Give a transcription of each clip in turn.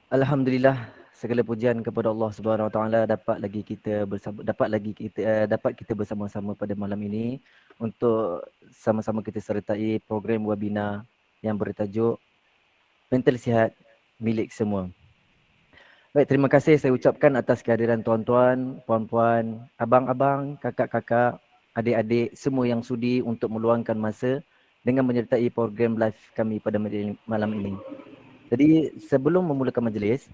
Alhamdulillah, segala pujian kepada Allah Subhanahu Wa Taala dapat kita bersama-sama pada malam ini untuk sama-sama kita sertai program webinar yang bertajuk Mental Sihat Milik Semua. Baik, terima kasih saya ucapkan atas kehadiran tuan-tuan, puan-puan, abang-abang, kakak-kakak, adik-adik, semua yang sudi untuk meluangkan masa dengan menyertai program live kami pada malam ini. Jadi sebelum memulakan majlis,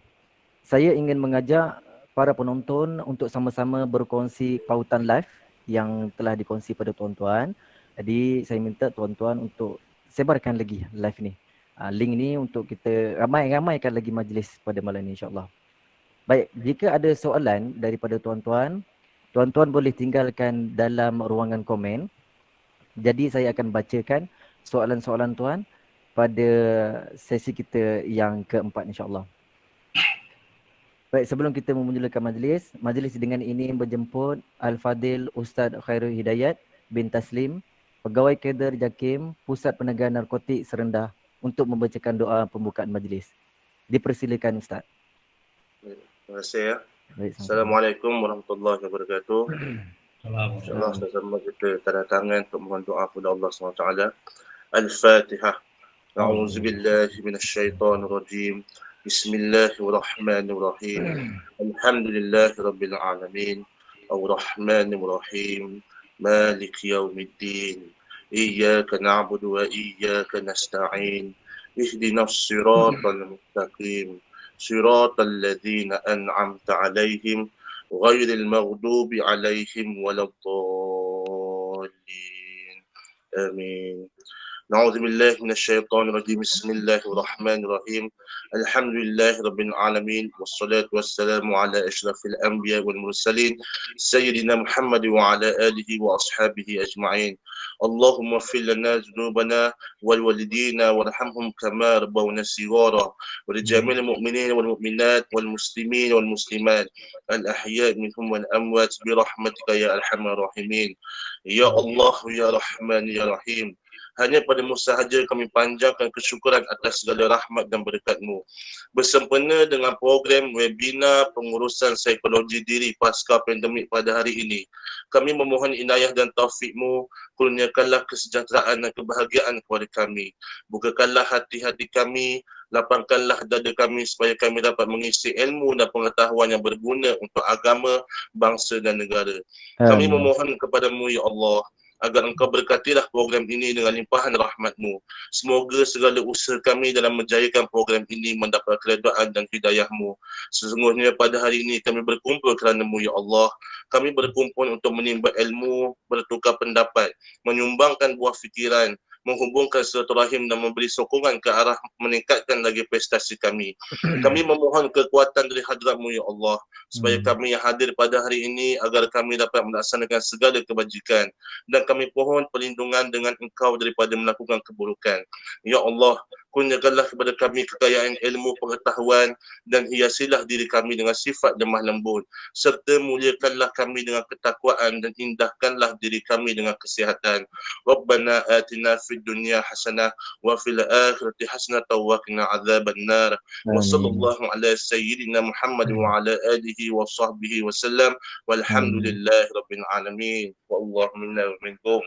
saya ingin mengajak para penonton untuk sama-sama berkongsi pautan live yang telah dikongsi pada tuan-tuan. Jadi saya minta tuan-tuan untuk sebarkan lagi live ni. Link ni untuk kita ramaikan lagi majlis pada malam ini, insya-Allah. Baik, jika ada soalan daripada tuan-tuan, tuan-tuan boleh tinggalkan dalam ruangan komen. Jadi saya akan bacakan soalan-soalan tuan pada sesi kita yang keempat, insya-Allah. Baik, sebelum kita memulakan majlis dengan ini berjemput Al-Fadil Ustaz Khairul Hidayat bin Taslim, Pegawai Kader JAKIM, Pusat Penegahan Narkotik Serendah untuk membacakan doa pembukaan majlis. Dipersilakan Ustaz. Terima kasih ya. Baik, Assalamualaikum warahmatullahi wabarakatuh. InsyaAllah sama-sama kita tanda tangan untuk mohon doa kepada Allah SWT. Al-Fatihah. A'udzubillahi minasyaitonirrajim. Bismillahirrahmanirrahim. Alhamdulillahi rabbil alamin. Ar-Rahmanir-Rahim. Malik yaumiddin. Iyyaka na'budu wa iyyaka nasta'in. Ihdinas siratal mustaqim. صراط الذين أنعمت عليهم غير المغضوب عليهم ولا الضالين آمين. نعوذ بالله من الشيطان الرجيم. بسم الله الرحمن الرحيم. الحمد لله رب العالمين والصلاة والسلام على أشرف الأنبياء والمرسلين سيدنا محمد وعلى آله وأصحابه أجمعين. اللهم اغفر لنا ذنوبنا والوالدينا وارحمهم كما ربونا صغارا ولجميع المؤمنين والمؤمنات والمسلمين والمسلمات الأحياء منهم والأموات برحمتك يا أرحم الراحمين. يا الله يا رحمن يا رحيم. Hanya padamu sahaja kami panjangkan kesyukuran atas segala rahmat dan berkat-Mu. Bersempena dengan program webinar pengurusan psikologi diri pasca pandemik pada hari ini, kami memohon inayah dan taufik-Mu, kurniakanlah kesejahteraan dan kebahagiaan kepada kami. Bukakanlah hati-hati kami, lapangkanlah dada kami supaya kami dapat mengisi ilmu dan pengetahuan yang berguna untuk agama, bangsa dan negara. Kami memohon kepada-Mu, Ya Allah, agar Engkau berkatilah program ini dengan limpahan rahmat-Mu. Semoga segala usaha kami dalam menjayakan program ini mendapat keredaan dan hidayah-Mu. Sesungguhnya pada hari ini kami berkumpul kerana-Mu, Ya Allah. Kami berkumpul untuk menimba ilmu, bertukar pendapat, menyumbangkan buah fikiran, menghubungkan silaturahim dan memberi sokongan ke arah meningkatkan lagi prestasi kami. Kami memohon kekuatan dari hadrat-Mu, Ya Allah, supaya kami yang hadir pada hari ini agar kami dapat melaksanakan segala kebajikan, dan kami mohon perlindungan dengan Engkau daripada melakukan keburukan. Ya Allah, kurniakanlah kepada kami kekayaan ilmu pengetahuan dan hiasilah diri kami dengan sifat lemah lembut, serta muliakanlah kami dengan ketakwaan dan indahkanlah diri kami dengan kesihatan. Rabbana atina fid dunya hasanah wa fil akhirati hasanah wa qina adzabannar. Wa sallallahu ala sayyidina Muhammad wa ala alihi wa sahbihi wa sallam. Walhamdulillahi rabbil alamin. Wallahu minna wa minkum.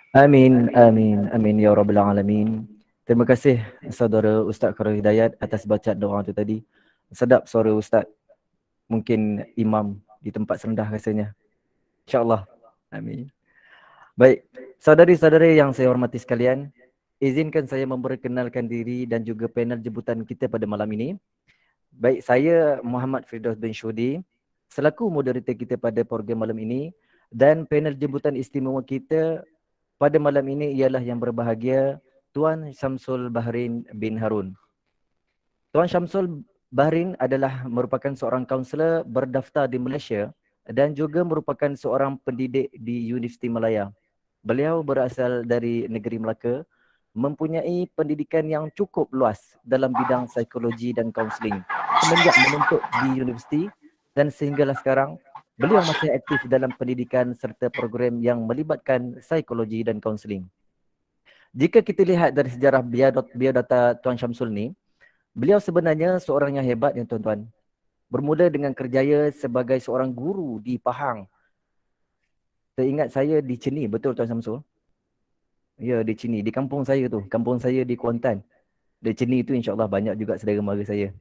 Amin, amin, amin ya rabbal alamin. Terima kasih saudara Ustaz Khairul Hidayat atas bacaan doa tu tadi. Sedap suara Ustaz. Mungkin imam di tempat serendah rasanya. InsyaAllah. Amin. Baik, saudari-saudari yang saya hormati sekalian, izinkan saya memperkenalkan diri dan juga panel jemputan kita pada malam ini. Baik, saya Muhammad Firdaus bin Syudi, selaku moderator kita pada program malam ini, dan panel jemputan istimewa kita pada malam ini ialah yang berbahagia Tuan Syamsul Bahrin bin Harun. Tuan Syamsul Bahrin adalah merupakan seorang kaunselor berdaftar di Malaysia dan juga merupakan seorang pendidik di Universiti Malaya. Beliau berasal dari negeri Melaka, mempunyai pendidikan yang cukup luas dalam bidang psikologi dan kaunseling semenjak menuntut di universiti, dan sehinggalah sekarang beliau masih aktif dalam pendidikan serta program yang melibatkan psikologi dan kaunseling. Jika kita lihat dari sejarah biodata Tuan Syamsul ni, Beliau sebenarnya seorang yang hebat ya tuan-tuan. Bermula dengan kerjaya sebagai seorang guru di Pahang. Teringat saya di Ceni, betul Tuan Samsul? Ya, di Ceni, di kampung saya tu. Kampung saya di Kuantan. Di Ceni tu insya-Allah banyak juga saudara mara saya.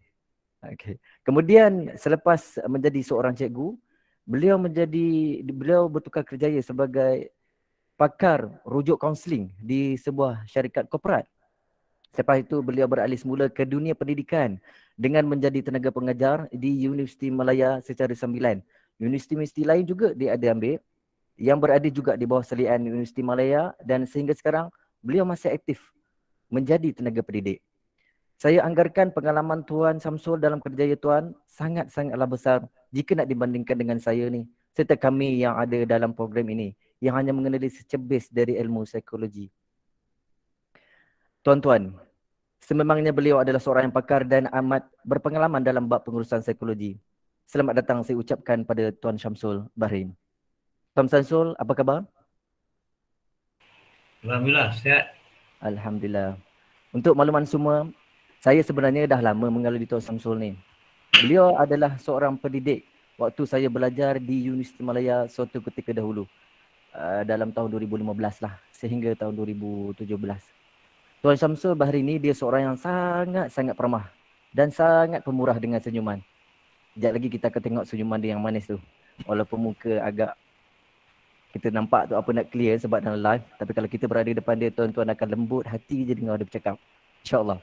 Okey. Kemudian selepas menjadi seorang cikgu, beliau bertukar kerjaya sebagai pakar rujuk kaunseling di sebuah syarikat korporat. Selepas itu beliau beralih semula ke dunia pendidikan dengan menjadi tenaga pengajar di Universiti Malaya secara sambilan. Universiti-universiti lain juga dia ada ambil yang berada juga di bawah salian Universiti Malaya dan sehingga sekarang beliau masih aktif menjadi tenaga pendidik. Saya anggarkan pengalaman Tuan Samsul dalam kerjaya Tuan sangat-sangatlah besar jika nak dibandingkan dengan saya ni serta kami yang ada dalam program ini yang hanya mengenali secebis dari ilmu psikologi. Tuan-tuan, sememangnya beliau adalah seorang yang pakar dan amat berpengalaman dalam bab pengurusan psikologi. Selamat datang saya ucapkan pada Tuan Syamsul Bahrain. Tuan Syamsul, apa khabar? Alhamdulillah, sihat. Alhamdulillah. Untuk makluman semua, saya sebenarnya dah lama mengenali Tuan Syamsul ni. Beliau adalah seorang pendidik waktu saya belajar di Universiti Malaya suatu ketika dahulu. Dalam tahun 2015 lah sehingga tahun 2017. Tuan Syamsul Bahri ni dia seorang yang sangat-sangat peramah dan sangat pemurah dengan senyuman. Sekejap lagi kita akan tengok senyuman dia yang manis tu. Walaupun muka agak kita nampak tu apa nak clear sebab dalam live. Tapi kalau kita berada di depan dia, tuan-tuan akan lembut hati je dengar dia bercakap. InsyaAllah.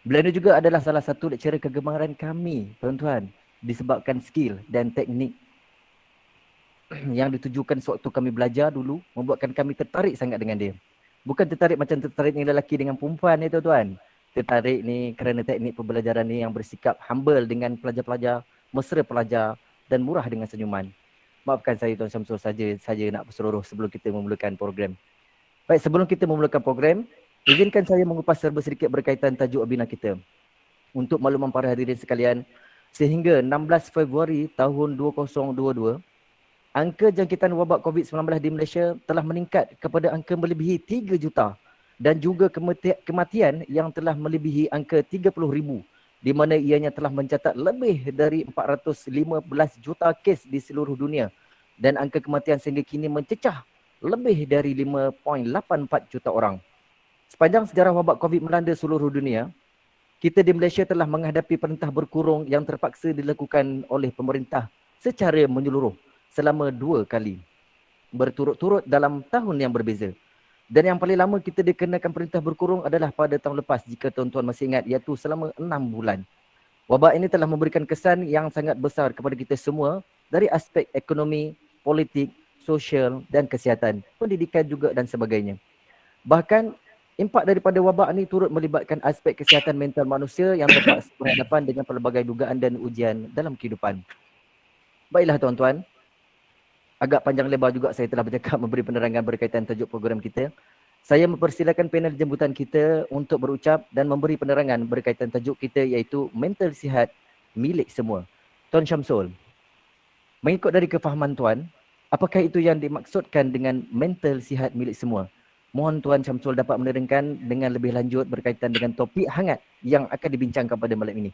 Beliau ni juga adalah salah satu lecturer kegemaran kami, tuan-tuan. Disebabkan skill dan teknik yang ditujukan sewaktu kami belajar dulu membuatkan kami tertarik sangat dengan dia. Bukan tertarik macam tertarik ni lelaki dengan perempuan ni tuan-tuan. Tertarik ni kerana teknik pembelajaran ni yang bersikap humble dengan pelajar-pelajar, mesra pelajar dan murah dengan senyuman. Maafkan saya Tuan Syamsul saja nak berseluruh sebelum kita memulakan program. Baik, sebelum kita memulakan program, izinkan saya mengupas serba sedikit berkaitan tajuk webinar kita. Untuk makluman para hadirin sekalian, sehingga 16 Februari tahun 2022, angka jangkitan wabak COVID-19 di Malaysia telah meningkat kepada angka melebihi 3 juta dan juga kematian yang telah melebihi angka 30,000 di mana ianya telah mencatat lebih dari 415 juta kes di seluruh dunia dan angka kematian sehingga kini mencecah lebih dari 5.84 juta orang. Sepanjang sejarah wabak COVID melanda seluruh dunia, kita di Malaysia telah menghadapi perintah berkurung yang terpaksa dilakukan oleh pemerintah secara menyeluruh selama 2 kali berturut-turut dalam tahun yang berbeza. Dan yang paling lama kita dikenakan perintah berkurung adalah pada tahun lepas jika tuan-tuan masih ingat, iaitu selama 6 bulan. Wabak ini telah memberikan kesan yang sangat besar kepada kita semua dari aspek ekonomi, politik, sosial dan kesihatan, pendidikan juga dan sebagainya. Bahkan impak daripada wabak ini turut melibatkan aspek kesihatan mental manusia yang terpaksa berhadapan dengan pelbagai dugaan dan ujian dalam kehidupan. Baiklah tuan-tuan, agak panjang lebar juga saya telah bercakap memberi penerangan berkaitan tajuk program kita. Saya mempersilakan panel jemputan kita untuk berucap dan memberi penerangan berkaitan tajuk kita iaitu mental sihat milik semua. Tuan Syamsul, mengikut dari kefahaman tuan, apakah itu yang dimaksudkan dengan mental sihat milik semua? Mohon Tuan Syamsul dapat menerangkan dengan lebih lanjut berkaitan dengan topik hangat yang akan dibincangkan pada malam ini.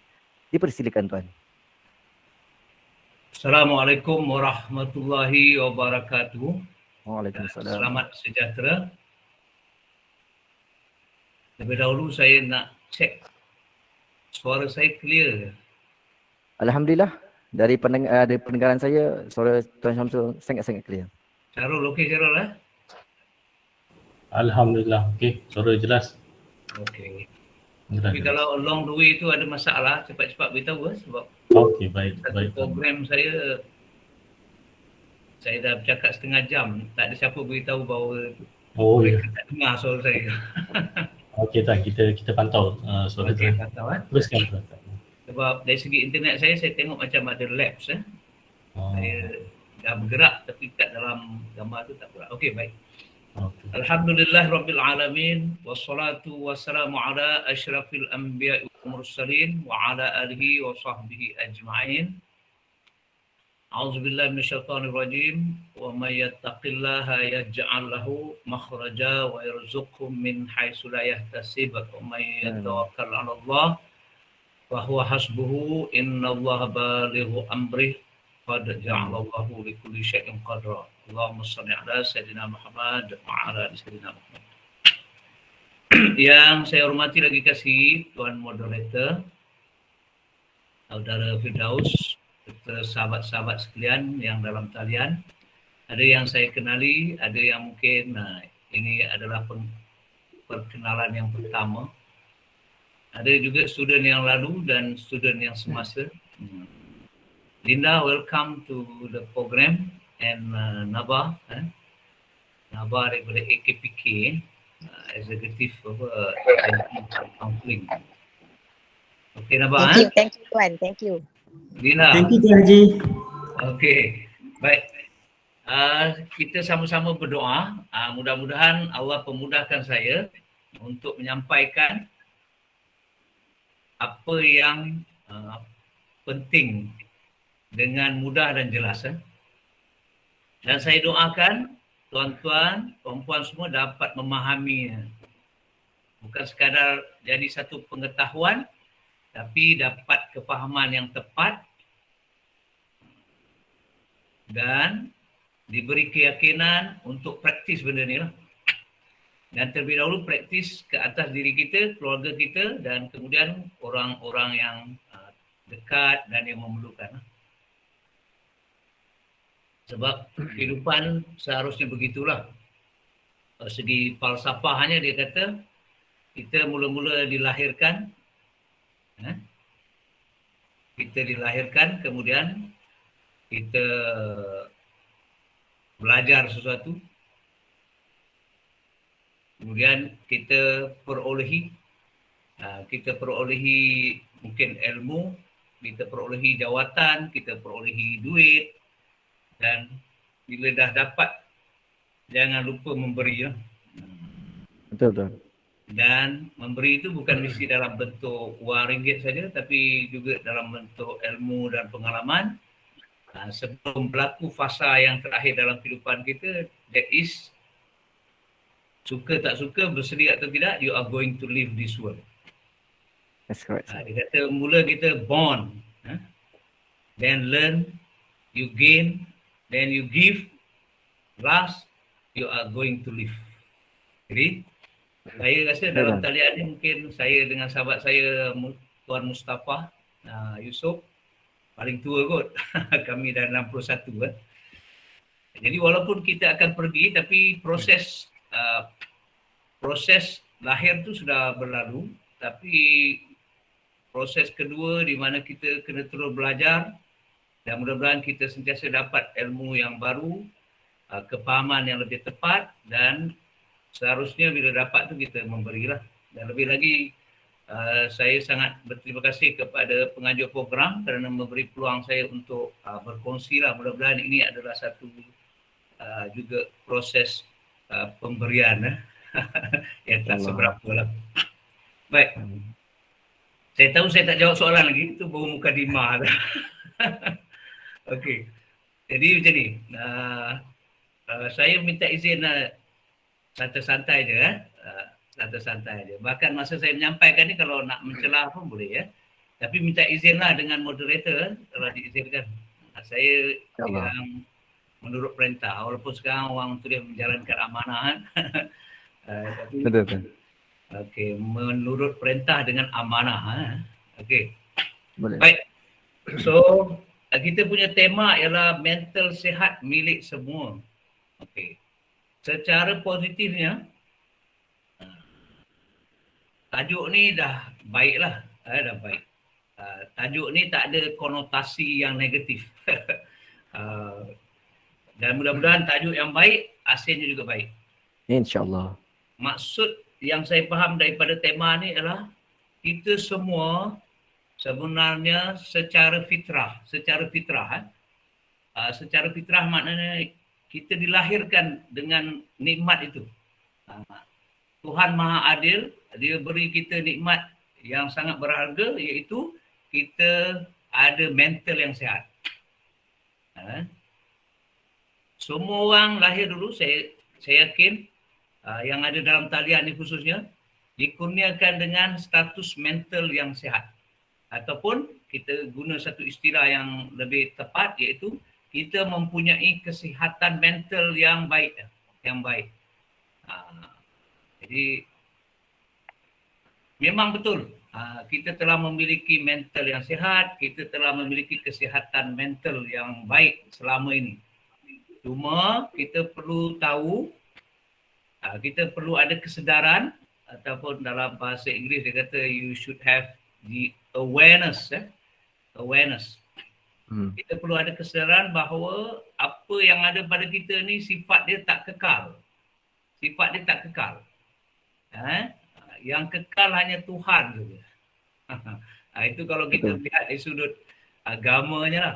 Dipersilakan Tuan. Assalamualaikum warahmatullahi wabarakatuh. Waalaikumsalam. Selamat sejahtera. Lebih dahulu saya nak cek suara saya clear ke? Alhamdulillah, dari pendengaran saya, suara Tuan Syamsul sangat-sangat clear. Syarul, okey Syarul lah? Alhamdulillah, okey, suara jelas. Okey. Jelas, Tapi jelas. kalau along the way tu ada masalah, cepat-cepat beritahu sebab Okey, baik, satu baik. program saya dah bercakap setengah jam, tak ada siapa beritahu bahawa Oh ya. mereka tak dengar suara saya. Okey tak, kita pantau suara Okey, tu. pantau Teruskan. Sebab dari segi internet saya tengok macam ada lapse Oh, Saya dah bergerak tapi kat dalam gambar tu tak bergerak. Okey, baik. okey. Alhamdulillah Rabbil Alamin. Wassalatu wassalamu ala ashrafil anbiya wal mursalin wa ala alihi wa sahbihi ajma'in. A'udzubillahi minasyaitonir rajim. Wa may yattaqillaha yaj'al lahu makhraja wa yarzuqhu min haitsu la yahtasib. Wa may yatawakkal 'ala Allah wa huwa hasbuhu innallaha balighu amrih qad ja'alallahu likulli syai'in qadra. Allahumma shalli ala sayyidina Muhammad wa ala ali sayyidina Muhammad. Yang saya hormati lagi kasih Tuan Moderator, Saudara Firdaus, serta sahabat-sahabat sekalian yang dalam talian. Ada yang saya kenali, ada yang mungkin ini adalah perkenalan yang pertama. Ada juga student yang lalu dan student yang semasa. Linda, welcome to the program, and Naba daripada AKPK, Executive of Counseling. Okay, Naba. Thank you Tuan, thank you. Linda. Thank you Tuan Haji. Okay, baik. Kita sama-sama berdoa. Mudah-mudahan Allah pemudahkan saya untuk menyampaikan apa yang penting dengan mudah dan jelas. Dan saya doakan tuan-tuan, perempuan semua dapat memahaminya. Bukan sekadar jadi satu pengetahuan, tapi dapat kefahaman yang tepat dan diberi keyakinan untuk praktis benda ni lah. Dan terlebih dahulu praktis ke atas diri kita, keluarga kita dan kemudian orang-orang yang dekat dan yang memerlukan. Sebab kehidupan seharusnya begitulah. Segi falsafahnya dia kata, kita mula-mula dilahirkan, kemudian kita belajar sesuatu, kemudian kita perolehi mungkin ilmu, kita perolehi jawatan, kita perolehi duit, dan bila dah dapat jangan lupa memberi. Betul. Dan memberi itu bukan mesti dalam bentuk wang ringgit saja, tapi juga dalam bentuk ilmu dan pengalaman. Sebelum berlaku fasa yang terakhir dalam kehidupan kita, that is, suka tak suka, bersedia atau tidak, you are going to leave this world. That's correct. Dia kata mula kita born, then learn, you gain, then you give, last you are going to live. Jadi saya rasa dalam talian ni mungkin saya dengan sahabat saya Tuan Mustafa Yusof paling tua kot. Kami dah 61 kan. Jadi walaupun kita akan pergi, tapi proses lahir tu sudah berlalu, tapi proses kedua di mana kita kena terus belajar dan mudah-mudahan kita sentiasa dapat ilmu yang baru, kefahaman yang lebih tepat, dan seharusnya bila dapat tu kita memberilah. Dan lebih lagi saya sangat berterima kasih kepada pengajar program kerana memberi peluang saya untuk berkongsi lah. Mudah-mudahan ini adalah satu juga proses pemberian yang tak seberapa lah. Baik. Saya tahu saya tak jawab soalan lagi, itu baru mukadimah lah. Okey. Jadi macam ni. Saya minta izin santai-santai je. Santai-santai je. Bahkan masa saya menyampaikan ni kalau nak mencelah pun boleh ya. Tapi minta izinlah dengan moderator kalau diizinkan. Saya yang menurut perintah. Walaupun sekarang orang tu dia menjalankan amanah. Tapi, Betul. Okey, menurut perintah dengan amanah. Okey. Boleh. Baik. So, kita punya tema ialah mental sihat milik semua. Okey. Secara positifnya, tajuk ni dah baiklah. Dah baik. Tajuk ni tak ada konotasi yang negatif. Dan mudah-mudahan tajuk yang baik, hasilnya juga baik. InsyaAllah. Maksud yang saya faham daripada tema ni adalah kita semua sebenarnya secara fitrah. Secara fitrah maknanya kita dilahirkan dengan nikmat itu. Tuhan Maha Adil, dia beri kita nikmat yang sangat berharga, iaitu kita ada mental yang sihat. Semua orang lahir dulu, saya yakin yang ada dalam talian ni khususnya, dikurniakan dengan status mental yang sihat. ataupun kita guna satu istilah yang lebih tepat iaitu kita mempunyai kesihatan mental yang baik. Jadi memang betul kita telah memiliki mental yang sihat, kita telah memiliki kesihatan mental yang baik selama ini. Cuma kita perlu tahu, kita perlu ada kesedaran ataupun dalam bahasa Inggeris dia kata you should have the awareness. Kita perlu ada kesedaran bahawa apa yang ada pada kita ni sifat dia tak kekal. Yang kekal hanya Tuhan saja. Itu kalau kita lihat dari sudut agamanya lah.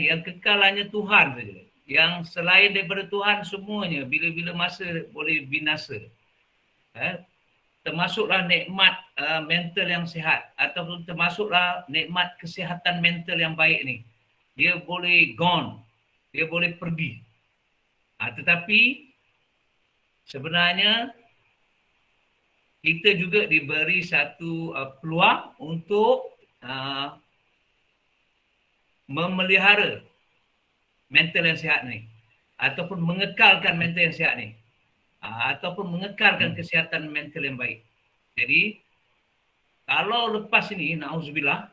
Yang kekal hanya Tuhan saja. Yang selain daripada Tuhan semuanya bila-bila masa boleh binasa. Termasuklah nikmat mental yang sihat ataupun termasuklah nikmat kesihatan mental yang baik ni. Dia boleh gone, dia boleh pergi. Tetapi sebenarnya kita juga diberi satu peluang untuk memelihara mental yang sihat ni ataupun mengekalkan mental yang sihat ni ataupun mengekalkan kesihatan mental yang baik. Jadi kalau lepas ini na'udzubillah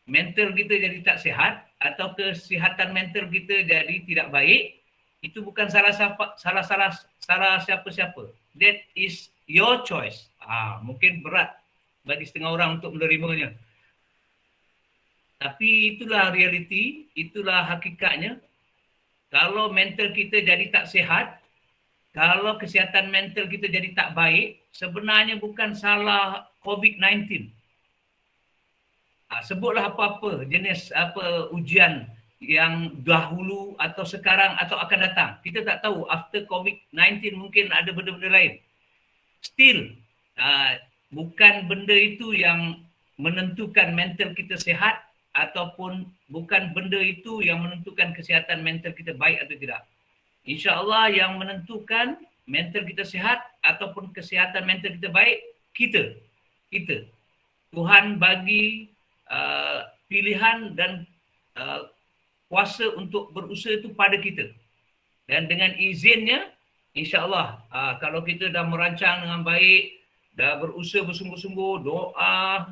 mental kita jadi tak sihat atau kesihatan mental kita jadi tidak baik, itu bukan salah siapa-siapa. That is your choice. Mungkin berat bagi setengah orang untuk menerimanya. Tapi itulah realiti, itulah hakikatnya. Kalau mental kita jadi tak sihat, kalau kesihatan mental kita jadi tak baik, sebenarnya bukan salah COVID-19. Sebutlah apa-apa jenis ujian yang dahulu atau sekarang atau akan datang. Kita tak tahu after COVID-19 mungkin ada benda-benda lain. Still, bukan benda itu yang menentukan mental kita sihat ataupun bukan benda itu yang menentukan kesihatan mental kita baik atau tidak. InsyaAllah yang menentukan mental kita sihat ataupun kesihatan mental kita baik, kita. Tuhan bagi pilihan dan kuasa untuk berusaha itu pada kita. Dan dengan izinnya, insyaAllah kalau kita dah merancang dengan baik, dah berusaha bersungguh-sungguh, doa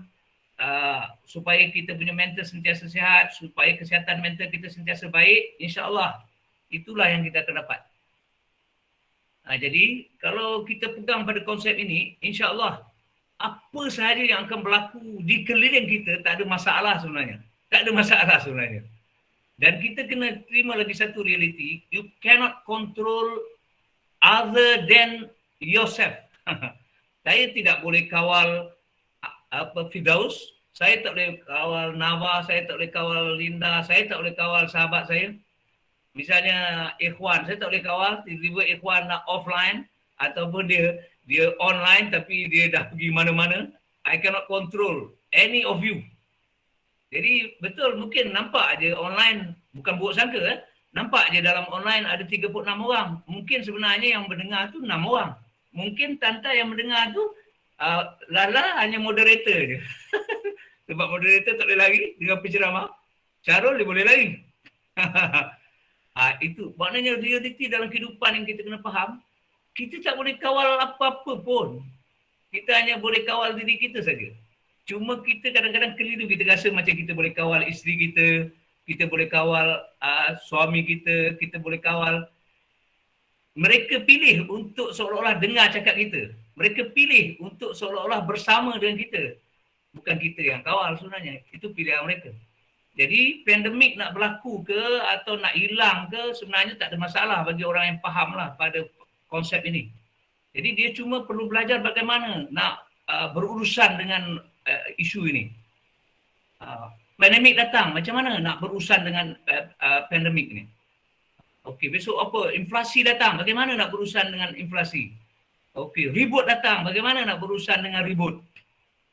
supaya kita punya mental sentiasa sihat, supaya kesihatan mental kita sentiasa baik, insyaAllah itulah yang kita akan dapat. Jadi kalau kita pegang pada konsep ini, insyaAllah apa sahaja yang akan berlaku di keliling kita tak ada masalah sebenarnya. Dan kita kena terima lagi satu realiti, you cannot control other than yourself. Saya tidak boleh kawal Firdaus, saya tak boleh kawal Nawa, saya tak boleh kawal Linda, saya tak boleh kawal sahabat saya. Misalnya Ikhwan, saya tak boleh kawal, tiba-tiba Ikhwan nak offline ataupun dia online tapi dia dah pergi mana-mana. I cannot control any of you. Jadi betul mungkin nampak aja online, bukan buruk sangka nampak aja dalam online ada 36 orang. Mungkin sebenarnya yang mendengar tu 6 orang. Mungkin Tanta yang mendengar tu Lala hanya moderator je. Sebab moderator tak boleh lari dengan penceramah. Syarul dia boleh lari. Itu maknanya realiti dalam kehidupan yang kita kena faham. Kita tak boleh kawal apa-apa pun. Kita hanya boleh kawal diri kita saja. Cuma kita kadang-kadang keliru, kita rasa macam kita boleh kawal isteri kita, kita boleh kawal suami kita, kita boleh kawal. Mereka pilih untuk seolah-olah dengar cakap kita. Mereka pilih untuk seolah-olah bersama dengan kita. Bukan kita yang kawal sebenarnya. Itu pilihan mereka. Jadi pandemik nak berlaku ke atau nak hilang ke sebenarnya tak ada masalah bagi orang yang faham lah pada konsep ini. Jadi dia cuma perlu belajar bagaimana nak berurusan dengan isu ini. Pandemik datang, macam mana nak berurusan dengan pandemik ini? Okey, besok apa? Inflasi datang, bagaimana nak berurusan dengan inflasi? Okey, ribut datang, bagaimana nak berurusan dengan ribut?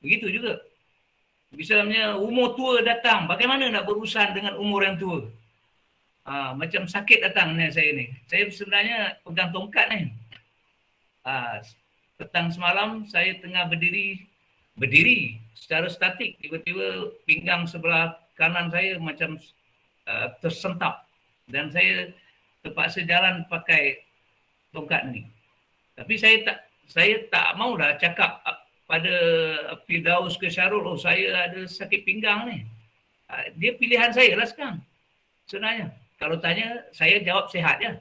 Begitu juga. Misalnya umur tua datang, bagaimana nak berurusan dengan umur yang tua? Macam sakit datang ni saya ni. Saya sebenarnya pegang tongkat ni. Petang semalam saya tengah berdiri berdiri secara statik, tiba-tiba pinggang sebelah kanan saya macam tersentap dan saya terpaksa jalan pakai tongkat ni. Tapi saya tak maulah cakap pada Firdaus ke Syarul, oh saya ada sakit pinggang ni. Dia pilihan saya lah sekarang. Sebenarnya kalau tanya saya jawab sihat je.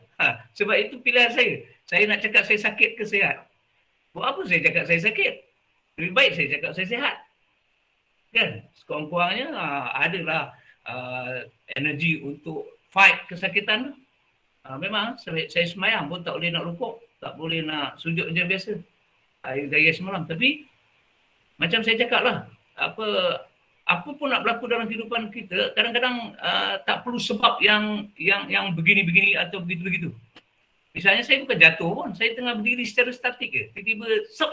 Sebab itu pilihan saya. Saya nak cakap saya sakit ke sihat. Buat apa saya cakap saya sakit? Lebih baik saya cakap saya sihat. Kan? Sekurang-kurangnya adalah energi untuk fight kesakitan tu. Memang saya semayang pun tak boleh nak rukuk, tak boleh nak sujud je biasa. Gaya semalam. Tapi macam saya cakap lah, apa pun nak berlaku dalam kehidupan kita, kadang-kadang tak perlu sebab yang begini-begini atau begitu-begitu. Misalnya saya bukan jatuh pun, saya tengah berdiri secara statik je, tiba-tiba sep.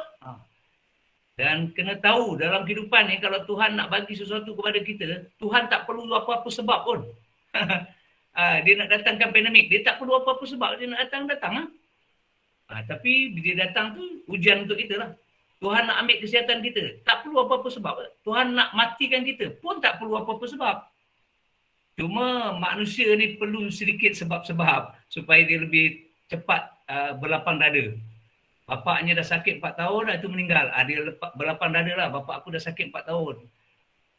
Dan kena tahu dalam kehidupan ni, kalau Tuhan nak bagi sesuatu kepada kita, Tuhan tak perlu apa-apa sebab pun. Dia nak datangkan pandemik, dia tak perlu apa-apa sebab, dia nak datang. Tapi bila dia datang tu, ujian untuk kita lah. Tuhan nak ambil kesihatan kita, tak perlu apa-apa sebab. Tuhan nak matikan kita pun tak perlu apa-apa sebab. Cuma manusia ni perlu sedikit sebab-sebab supaya dia lebih cepat berlapang dada. Bapaknya dah sakit 4 tahun, itu meninggal. Dia berlapang dada lah, bapak aku dah sakit 4 tahun.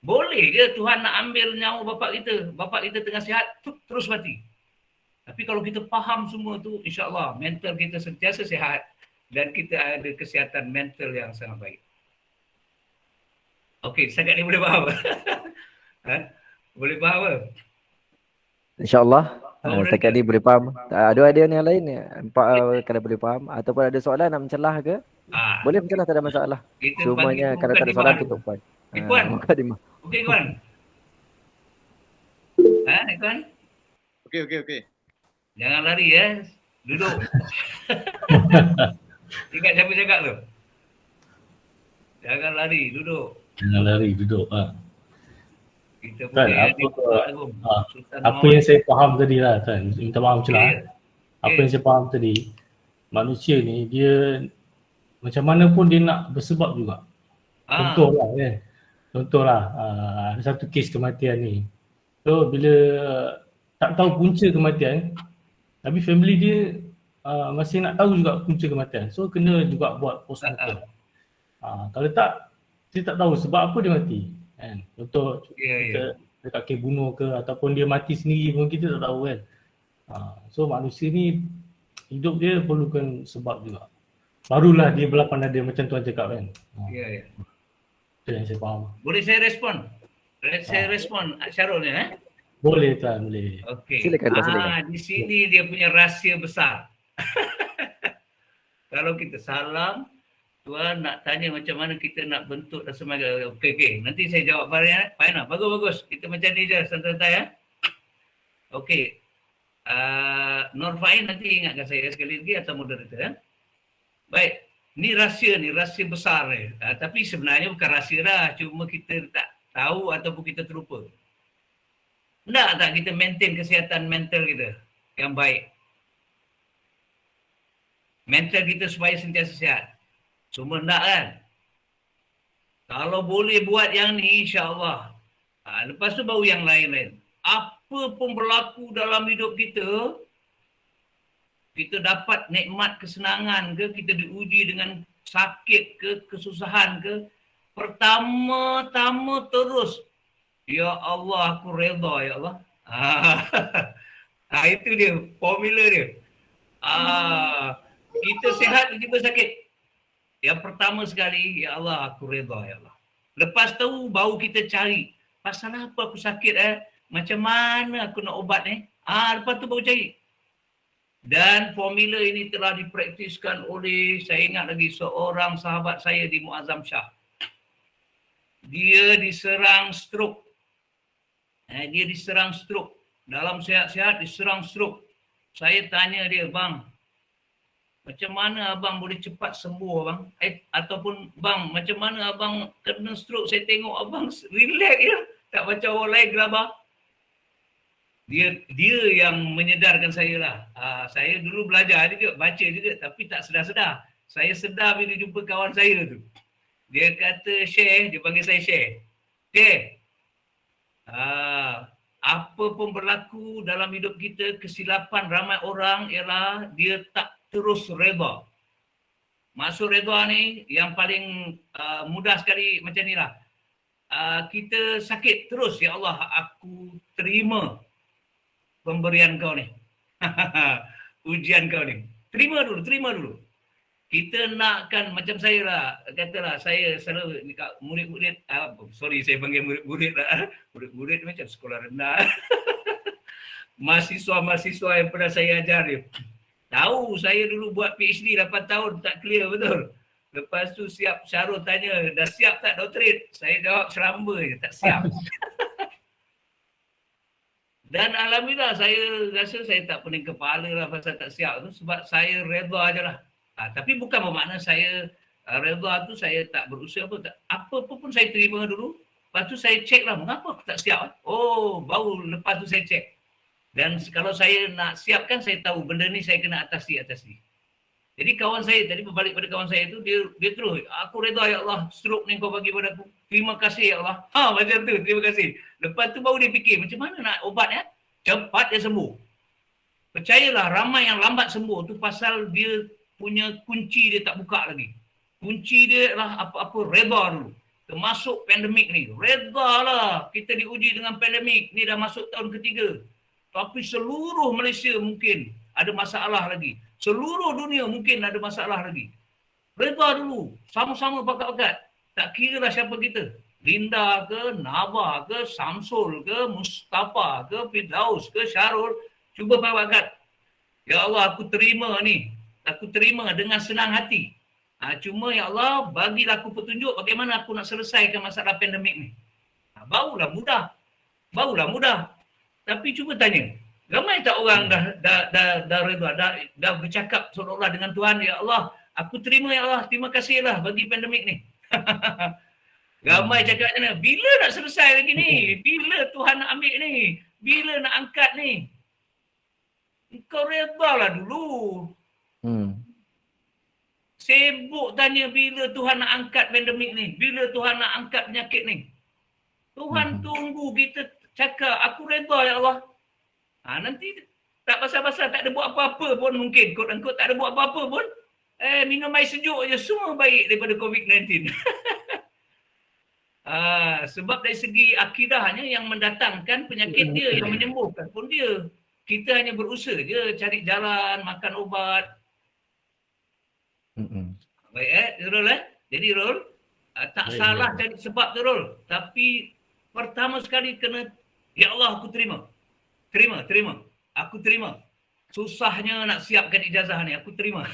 Boleh ke Tuhan nak ambil nyawa bapak kita? Bapak kita tengah sihat, terus mati. Tapi kalau kita faham semua tu, insyaAllah mental kita sentiasa sihat dan kita ada kesihatan mental yang sangat baik. Okey, setakat ni boleh faham? Boleh faham ke? InsyaAllah. Setakat ni boleh faham. Ada yang lain ni? Kalau boleh faham. Ataupun ada soalan nak mencelah ke? Boleh mencelah, tak ada masalah. Semuanya kalau tak ada soalan tutup point. Ikuan. Okey Ikuan. Ikuan? Okey. Jangan lari duduk. Ingat siapa cakap tu? Jangan lari, duduk. Kita Tuan, apa yang saya faham tadi lah Tuan, minta maaf celah. Apa yang saya faham tadi, manusia ni dia macam mana pun dia nak bersebab juga. Contohlah ada satu kes kematian ni. So bila tak tahu punca kematian, tapi family dia masih nak tahu juga punca kematian. So kena juga buat postmortem. Kalau tak, dia tak tahu sebab apa dia mati. Kan? Contoh kita dekat kes bunuh ke ataupun dia mati sendiri pun kita tak tahu kan. So manusia ni hidup dia perlukan sebab juga. Barulah dia berlapang dada macam Tuan cakap kan. Ya. Itu yang saya faham. Boleh saya respon? Saya respon Syarul ni Boleh Tuan, boleh. Okey. Silakan. Di sini dia punya rahsia besar. Kalau kita salam, Tuan nak tanya macam mana kita nak bentuk dan sebagainya. Okey. Nanti saya jawab Fahina. Bagus. Kita macam ni je, santai-santai Okey. Nur Fahin nanti ingatkan saya sekali lagi atau moderator Baik. Ni rahsia besar ni. Tapi sebenarnya bukan rahsia lah. Cuma kita tak tahu ataupun kita terlupa. Nak tak kita maintain kesihatan mental kita yang baik? Mental kita supaya sentiasa sihat. Cuma nak kan? Kalau boleh buat yang ni, insyaAllah. Lepas tu baru yang lain-lain. Apa pun berlaku dalam hidup kita, kita dapat nikmat kesenangan ke, kita diuji dengan sakit ke, kesusahan ke, pertama-tama terus, ya Allah aku redha ya Allah. Itu dia, formula dia. Kita sihat, kita sakit. Yang pertama sekali, ya Allah aku redha ya Allah. Lepas tu baru kita cari, pasal apa aku sakit macam mana aku nak ubat ni? Lepas tu baru cari. Dan formula ini telah dipraktiskan oleh, saya ingat lagi, seorang sahabat saya di Muazzam Shah. Dia diserang stroke. Dalam sihat-sihat diserang stroke. Saya tanya dia, bang, macam mana abang boleh cepat sembuh abang? Ataupun bang, macam mana abang kena stroke? Saya tengok abang relax je. Tak macam orang lain gelabah. Dia yang menyedarkan saya lah. Saya dulu belajar juga, baca juga, tapi tak sedar-sedar. Saya sedar bila jumpa kawan saya tu. Dia kata share, dia panggil saya share. Share. Apa pun berlaku dalam hidup kita, kesilapan ramai orang ialah dia tak terus reda. Maksud reda ni yang paling mudah sekali macam ni lah. Kita sakit terus, ya Allah aku terima pemberian kau ni. Ujian kau ni. Terima dulu. Kita nakkan macam saya lah, katalah saya selalu murid-murid, sorry saya panggil murid-murid lah, murid-murid macam sekolah rendah. Mahasiswa-mahasiswa yang pernah saya ajar ni. Tahu saya dulu buat PhD 8 tahun tak clear betul. Lepas tu siap Syarul tanya, dah siap tak doktorate? Saya jawab seramba je, tak siap. Dan alhamdulillah saya rasa saya tak pening kepala lah pasal tak siap tu sebab saya reda je lah. Tapi bukan bermakna saya reda tu saya tak berusaha apa. Apa pun saya terima dulu. Lepas tu saya cek lah mengapa aku tak siap. Oh baru lepas tu saya cek. Dan kalau saya nak siapkan saya tahu benda ni saya kena atasi. Jadi kawan saya tadi berbalik pada kawan saya tu dia terus aku reda ya Allah stroke ni kau bagi pada aku. Terima kasih ya Allah. Macam tu terima kasih. Lepas tu baru dia fikir macam mana nak obat ya. Cepat dia sembuh. Percayalah ramai yang lambat sembuh tu pasal dia punya kunci dia tak buka lagi. Kunci dia adalah apa-apa reda dulu. Termasuk pandemik ni. Reda lah. Kita diuji dengan pandemik. Ni dah masuk tahun ketiga. Tapi seluruh Malaysia mungkin ada masalah lagi. Seluruh dunia mungkin ada masalah lagi. Reda dulu. Sama-sama pakat-pakat. Tak kira lah siapa kita. Linda ke, Nava ke, Samsul ke, Mustafa ke, Firdaus ke, Syarul. Cuba pakat-pakat. Ya Allah aku terima ni. Aku terima dengan senang hati. Cuma ya Allah, bagilah aku petunjuk bagaimana aku nak selesaikan masalah pandemik ni. Barulah mudah. Tapi cuba tanya, ramai tak orang dah reda, dah bercakap seolah-olah dengan Tuhan, ya Allah, aku terima ya Allah, terima kasihlah bagi pandemik ni. Ramai cakap macam mana, bila nak selesai lagi ni? Bila Tuhan nak ambil ni? Bila nak angkat ni? Kau redalah dulu. Sibuk tanya bila Tuhan nak angkat pandemik ni. Bila Tuhan nak angkat penyakit ni. Tuhan tunggu kita cakap, aku reda ya Allah. Nanti tak pasal-pasal tak ada buat apa-apa pun mungkin. Quote-unquote tak ada buat apa-apa pun. Minum air sejuk je. Semua baik daripada COVID-19. Sebab dari segi akidahnya yang mendatangkan penyakit dia, yang menyembuhkan pun dia. Kita hanya berusaha je cari jalan, makan ubat. Baik Rul Jadi Rul, tak salah cari sebab tu Rul. Tapi pertama sekali kena, ya Allah aku terima. Terima. Aku terima. Susahnya nak siapkan ijazah ni, aku terima.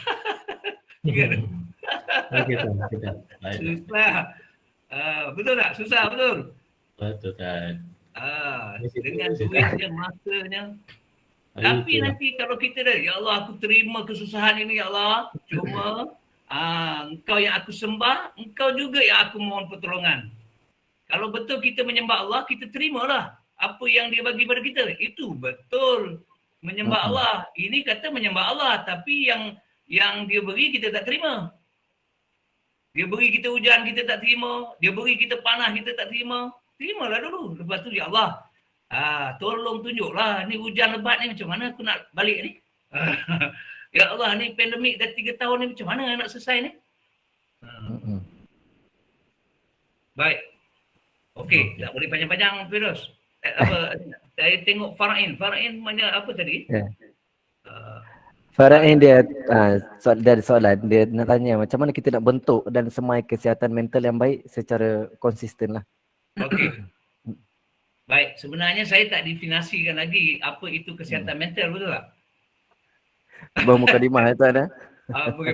Susah. Betul tak? Susah betul? Betul kan. Dengan duitnya, masanya. Tapi nanti kalau kita dah, ya Allah aku terima kesusahan ini ya Allah. Cuma engkau yang aku sembah, engkau juga yang aku mohon pertolongan. Kalau betul kita menyembah Allah, kita terimalah apa yang dia bagi pada kita. Itu betul menyembah Allah. Ini kata menyembah Allah, tapi yang dia beri kita tak terima. Dia beri kita hujan, kita tak terima. Dia beri kita panas, kita tak terima. Terimalah dulu. Lepas tu ya Allah, tolong tunjuklah ni hujan lebat ni macam mana aku nak balik ni. Ya Allah ni pandemik dah 3 tahun ni macam mana nak selesai ni. Baik. Okey, tak boleh panjang-panjang Firdaus. Saya tengok Farain mana apa tadi? Farain dia dari soalan dia nak tanya macam mana kita nak bentuk dan semai kesihatan mental yang baik secara konsisten lah. Okey. Baik, sebenarnya saya tak definasikan lagi apa itu kesihatan mental, betul tak? Bermukadimah itu ada.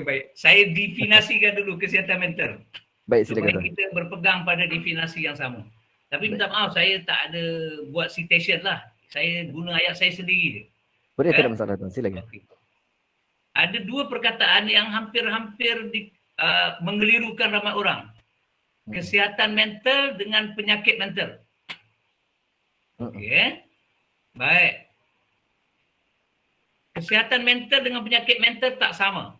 Baik. Saya definasikan dulu kesihatan mental. Baik, supaya silakan. kita berpegang pada definisi yang sama. Tapi minta maaf, saya tak ada buat citation lah. Saya guna ayat saya sendiri je. Boleh, tak ada masalah tuan, silakan. Okay. Ada 2 perkataan yang hampir-hampir mengelirukan ramai orang. Kesihatan mental dengan penyakit mental. Okey. Baik. Kesihatan mental dengan penyakit mental tak sama.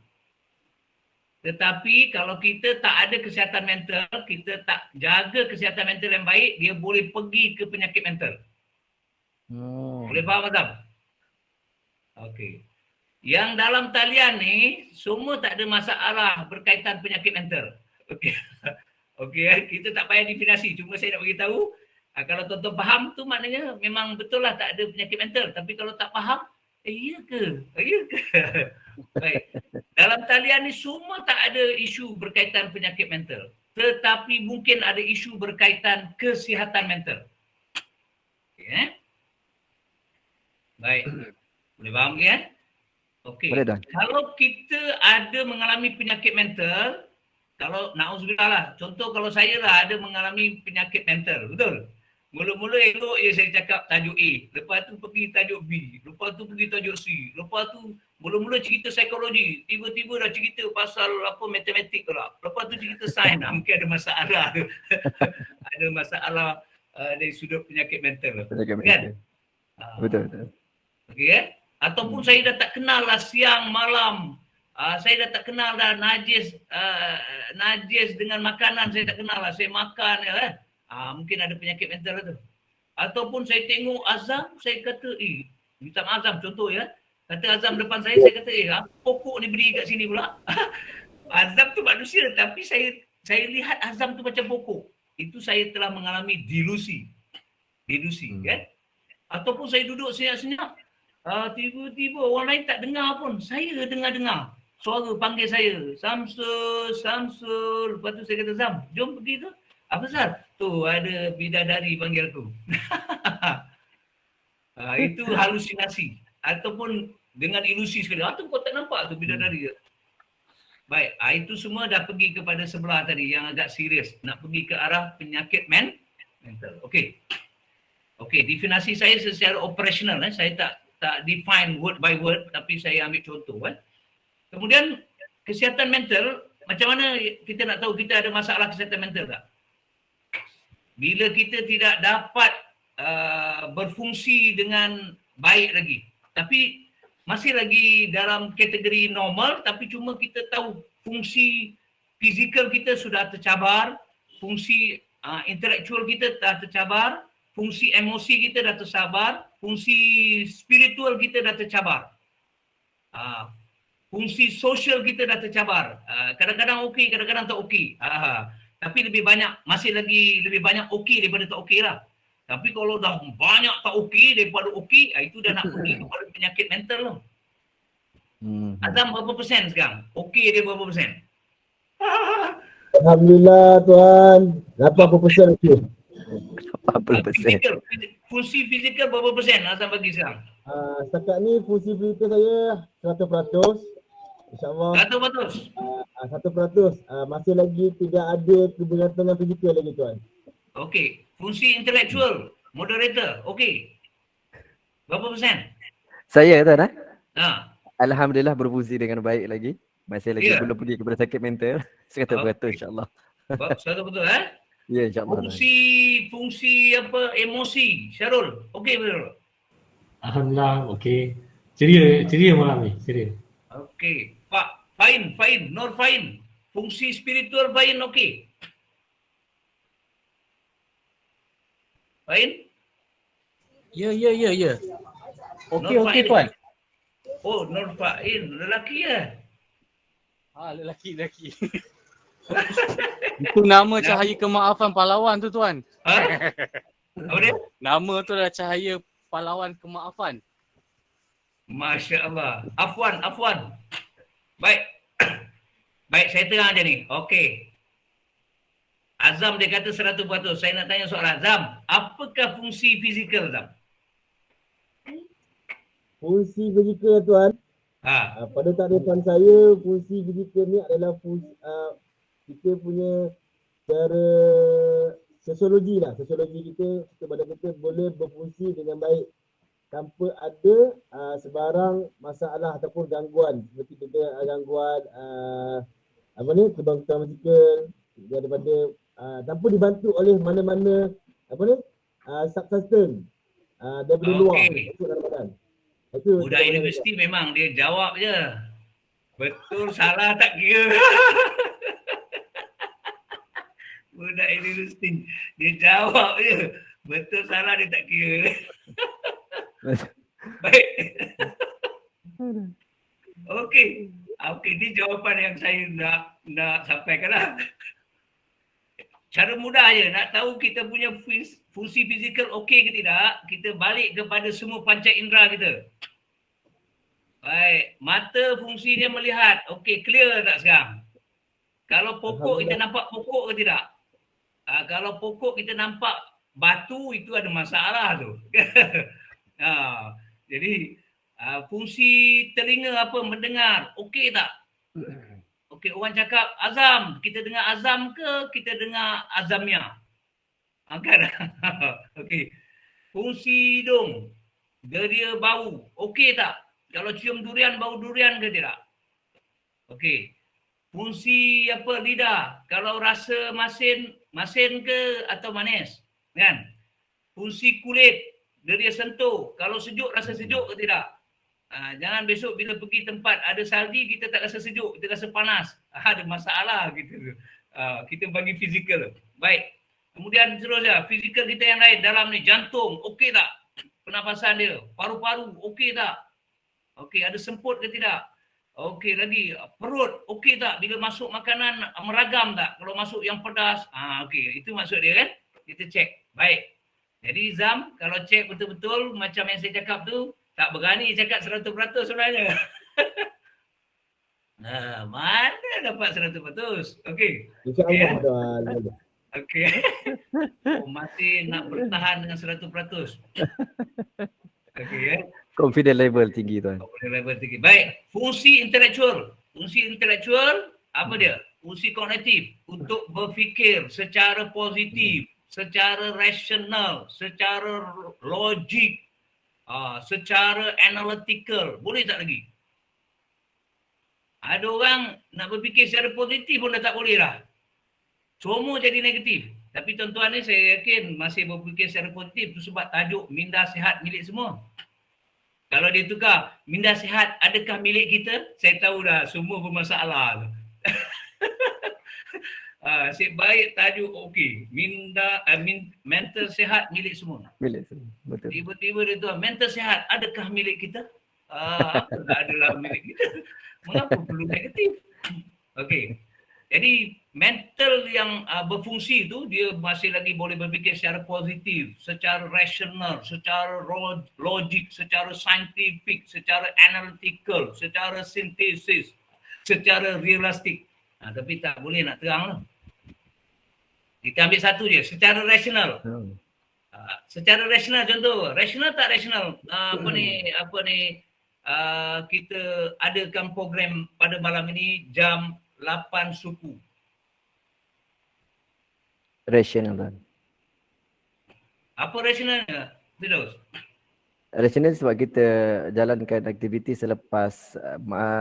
Tetapi kalau kita tak ada kesihatan mental, kita tak jaga kesihatan mental yang baik, dia boleh pergi ke penyakit mental. Boleh faham Azam? Okey. Yang dalam talian ni semua tak ada masalah berkaitan penyakit mental. Okey. Okey, kita tak payah definasi, cuma saya nak bagi tahu kalau tuan-tuan faham tu maknanya memang betul lah tak ada penyakit mental. Tapi kalau tak faham, iya ke? Ya ke? Baik. Dalam talian ni semua tak ada isu berkaitan penyakit mental. Tetapi mungkin ada isu berkaitan kesihatan mental. Okay, Baik. Boleh faham ke? Okey. Boleh, Don. Kalau kita ada mengalami penyakit mental, kalau na'udzubillah lah, contoh kalau saya lah ada mengalami penyakit mental, betul? Mula-mula elok je saya cakap tajuk A, lepas tu pergi tajuk B, lepas tu pergi tajuk C, lepas tu mula-mula cerita psikologi, tiba-tiba dah cerita pasal apa matematik pula, lepas tu cerita sains, mungkin ada masalah ada masalah dari sudut penyakit mental Penyakit kan? mental. Betul. Okey, ataupun saya dah tak kenal lah siang malam, saya dah tak kenal dah najis dengan makanan, saya tak kenal lah, saya makan ya. Mungkin ada penyakit mental tu. Ataupun saya tengok Azam, saya kata, minta maaf Azam, contoh ya. Kata Azam depan saya kata, apa pokok ni berdiri kat sini pula? Azam tu manusia, tapi saya lihat Azam tu macam pokok. Itu saya telah mengalami delusi. Kan? Ataupun saya duduk senyap-senyap, tiba-tiba orang lain tak dengar pun. Saya dengar-dengar. Suara panggil saya, Samsul. Lepas tu saya kata, Zam, jom pergi tu. Apa Zam? Tu ada bidadari panggil aku. Itu halusinasi. Ataupun dengan ilusi sekali. Tu kau tak nampak tu bidadari ke? Baik, itu semua dah pergi kepada sebelah tadi yang agak serius. Nak pergi ke arah penyakit mental. Okey. Okey, definasi saya secara operasional. Saya tak define word by word, tapi saya ambil contoh. Kemudian, kesihatan mental, macam mana kita nak tahu kita ada masalah kesihatan mental tak? Bila kita tidak dapat berfungsi dengan baik lagi. Tapi masih lagi dalam kategori normal, tapi cuma kita tahu fungsi fizikal kita sudah tercabar, fungsi intelektual kita dah tercabar, fungsi emosi kita dah tercabar, fungsi spiritual kita dah tercabar. Fungsi sosial kita dah tercabar. Kadang-kadang okey, kadang-kadang tak okey. Tapi masih lagi lebih banyak okey daripada tak okey lah. Tapi kalau dah banyak tak okey daripada okey, itu dah nak pergi kepada penyakit mental lah. Azam berapa persen sekarang? Okey dia berapa persen? Alhamdulillah Tuhan. 80% okey. 80%. Fungsi fizikal berapa persen Azam bagi sekarang? Setakat ni fungsi fizikal saya 100%. InsyaAllah 100%. 100%. Masih lagi tidak ada kebergantungan fizikal lagi Tuan. Okey. Fungsi intelektual, moderator, okey. Berapa persen? Saya Tuan Alhamdulillah berfungsi dengan baik lagi. Masih lagi belum pergi kepada sakit mental. 100% insya-Allah. 100%. Ya insya-Allah. Fungsi apa emosi, Syarul. Okey betul. Alhamdulillah, okey. Ceria malam ni, ceria. Okey. Pak, Fain, Nur Fain. Fungsi spiritual Fain okey. Fain? Ya. Okey Nur Fain. Tuan. Oh, Nur Fain, lelaki ya? Lelaki. Itu nama cahaya kemaafan pahlawan tu Tuan. Apa dia? Nama tu adalah cahaya pahlawan kemaafan. Masya Allah. Afwan. Baik, saya terang je ni. Okey. Azam dia kata 100%. Saya nak tanya soalan. Azam, apakah fungsi fizikal Azam? Fungsi fizikal Tuan. Pada takrifan saya, fungsi fizikal ni adalah kita punya cara sosiologi lah. Sosiologi kita badan kita boleh berfungsi dengan baik tanpa ada sebarang masalah ataupun gangguan, seperti kita gangguan kebangkitan fizikal daripada tanpa dibantu oleh mana-mana subsystem daripada luar masuk dalam badan. Budak universiti memang dia jawab je. Betul salah tak kira. Budak ini mesti dia jawab je. Betul salah dia tak kira. Baik. Okey. Okey, ini jawapan yang saya nak sampaikan lah. Cara mudah je, nak tahu kita punya fungsi fizikal okey ke tidak, kita balik kepada semua panca indera kita. Baik, mata fungsinya melihat. Okey, clear tak sekarang? Kalau pokok kita nampak pokok ke tidak? Kalau pokok kita nampak batu, itu ada masalah tu. Jadi fungsi telinga apa? Mendengar. Okey tak? Okey, orang cakap azam. Kita dengar azam ke kita dengar azamnya? Kan? Okey. Fungsi hidung. Dia bau. Okey tak? Kalau cium durian, bau durian ke tidak? Okey. Fungsi apa? Lidah. Kalau rasa masin ke atau manis? Kan? Fungsi kulit. Dia sentuh. Kalau sejuk, rasa sejuk ke tidak? Jangan besok bila pergi tempat ada salji, kita tak rasa sejuk, kita rasa panas. Ada masalah gitu. Kita bagi fizikal. Baik. Kemudian terusnya, fizikal kita yang lain dalam ni, jantung, okey tak? Pernafasan dia. Paru-paru, okey tak? Okey, ada semput ke tidak? Okey lagi, perut, okey tak? Bila masuk makanan, meragam tak? Kalau masuk yang pedas, okey, itu maksud dia kan? Kita cek. Baik. Jadi Zam, kalau cek betul-betul macam yang saya cakap tu, tak berani cakap 100% sebenarnya. Mana dapat 100%? Okey. InsyaAllah tuan. Okey. Masih nak bertahan dengan 100%. Okey ya. Confident level tinggi tuan. Confident level tinggi. Baik, fungsi intelektual. Fungsi intelektual apa dia? Fungsi kognitif untuk berfikir secara positif, secara rasional, secara logik, secara analytical. Boleh tak lagi? Ada orang nak berfikir secara positif pun dah tak boleh lah. Semua jadi negatif. Tapi tuan-tuan ni saya yakin masih berfikir secara positif tu sebab tajuk minda sihat milik semua. Kalau dia tukar, minda sihat adakah milik kita? Saya tahu dah semua bermasalah. Asyik baik tajuk okey. Mental sihat milik semua. Milik semua. Betul. Tiba-tiba dia tuan, mental sihat adakah milik kita? Tak adalah milik kita. Mengapa perlu negatif? Okey. Jadi mental yang berfungsi tu dia masih lagi boleh berfikir secara positif, secara rasional, secara logik, secara saintifik, secara analytical, secara sintesis, secara realistik. Tapi tak boleh nak terang lah. Kita ambil satu je, secara rasional. Secara rasional contoh, rasional tak rasional? Kita adakan program pada malam ini jam 8 suku. Rasional tuan. Apa rasionalnya? Firdaus? Rasional sebab kita jalankan aktiviti selepas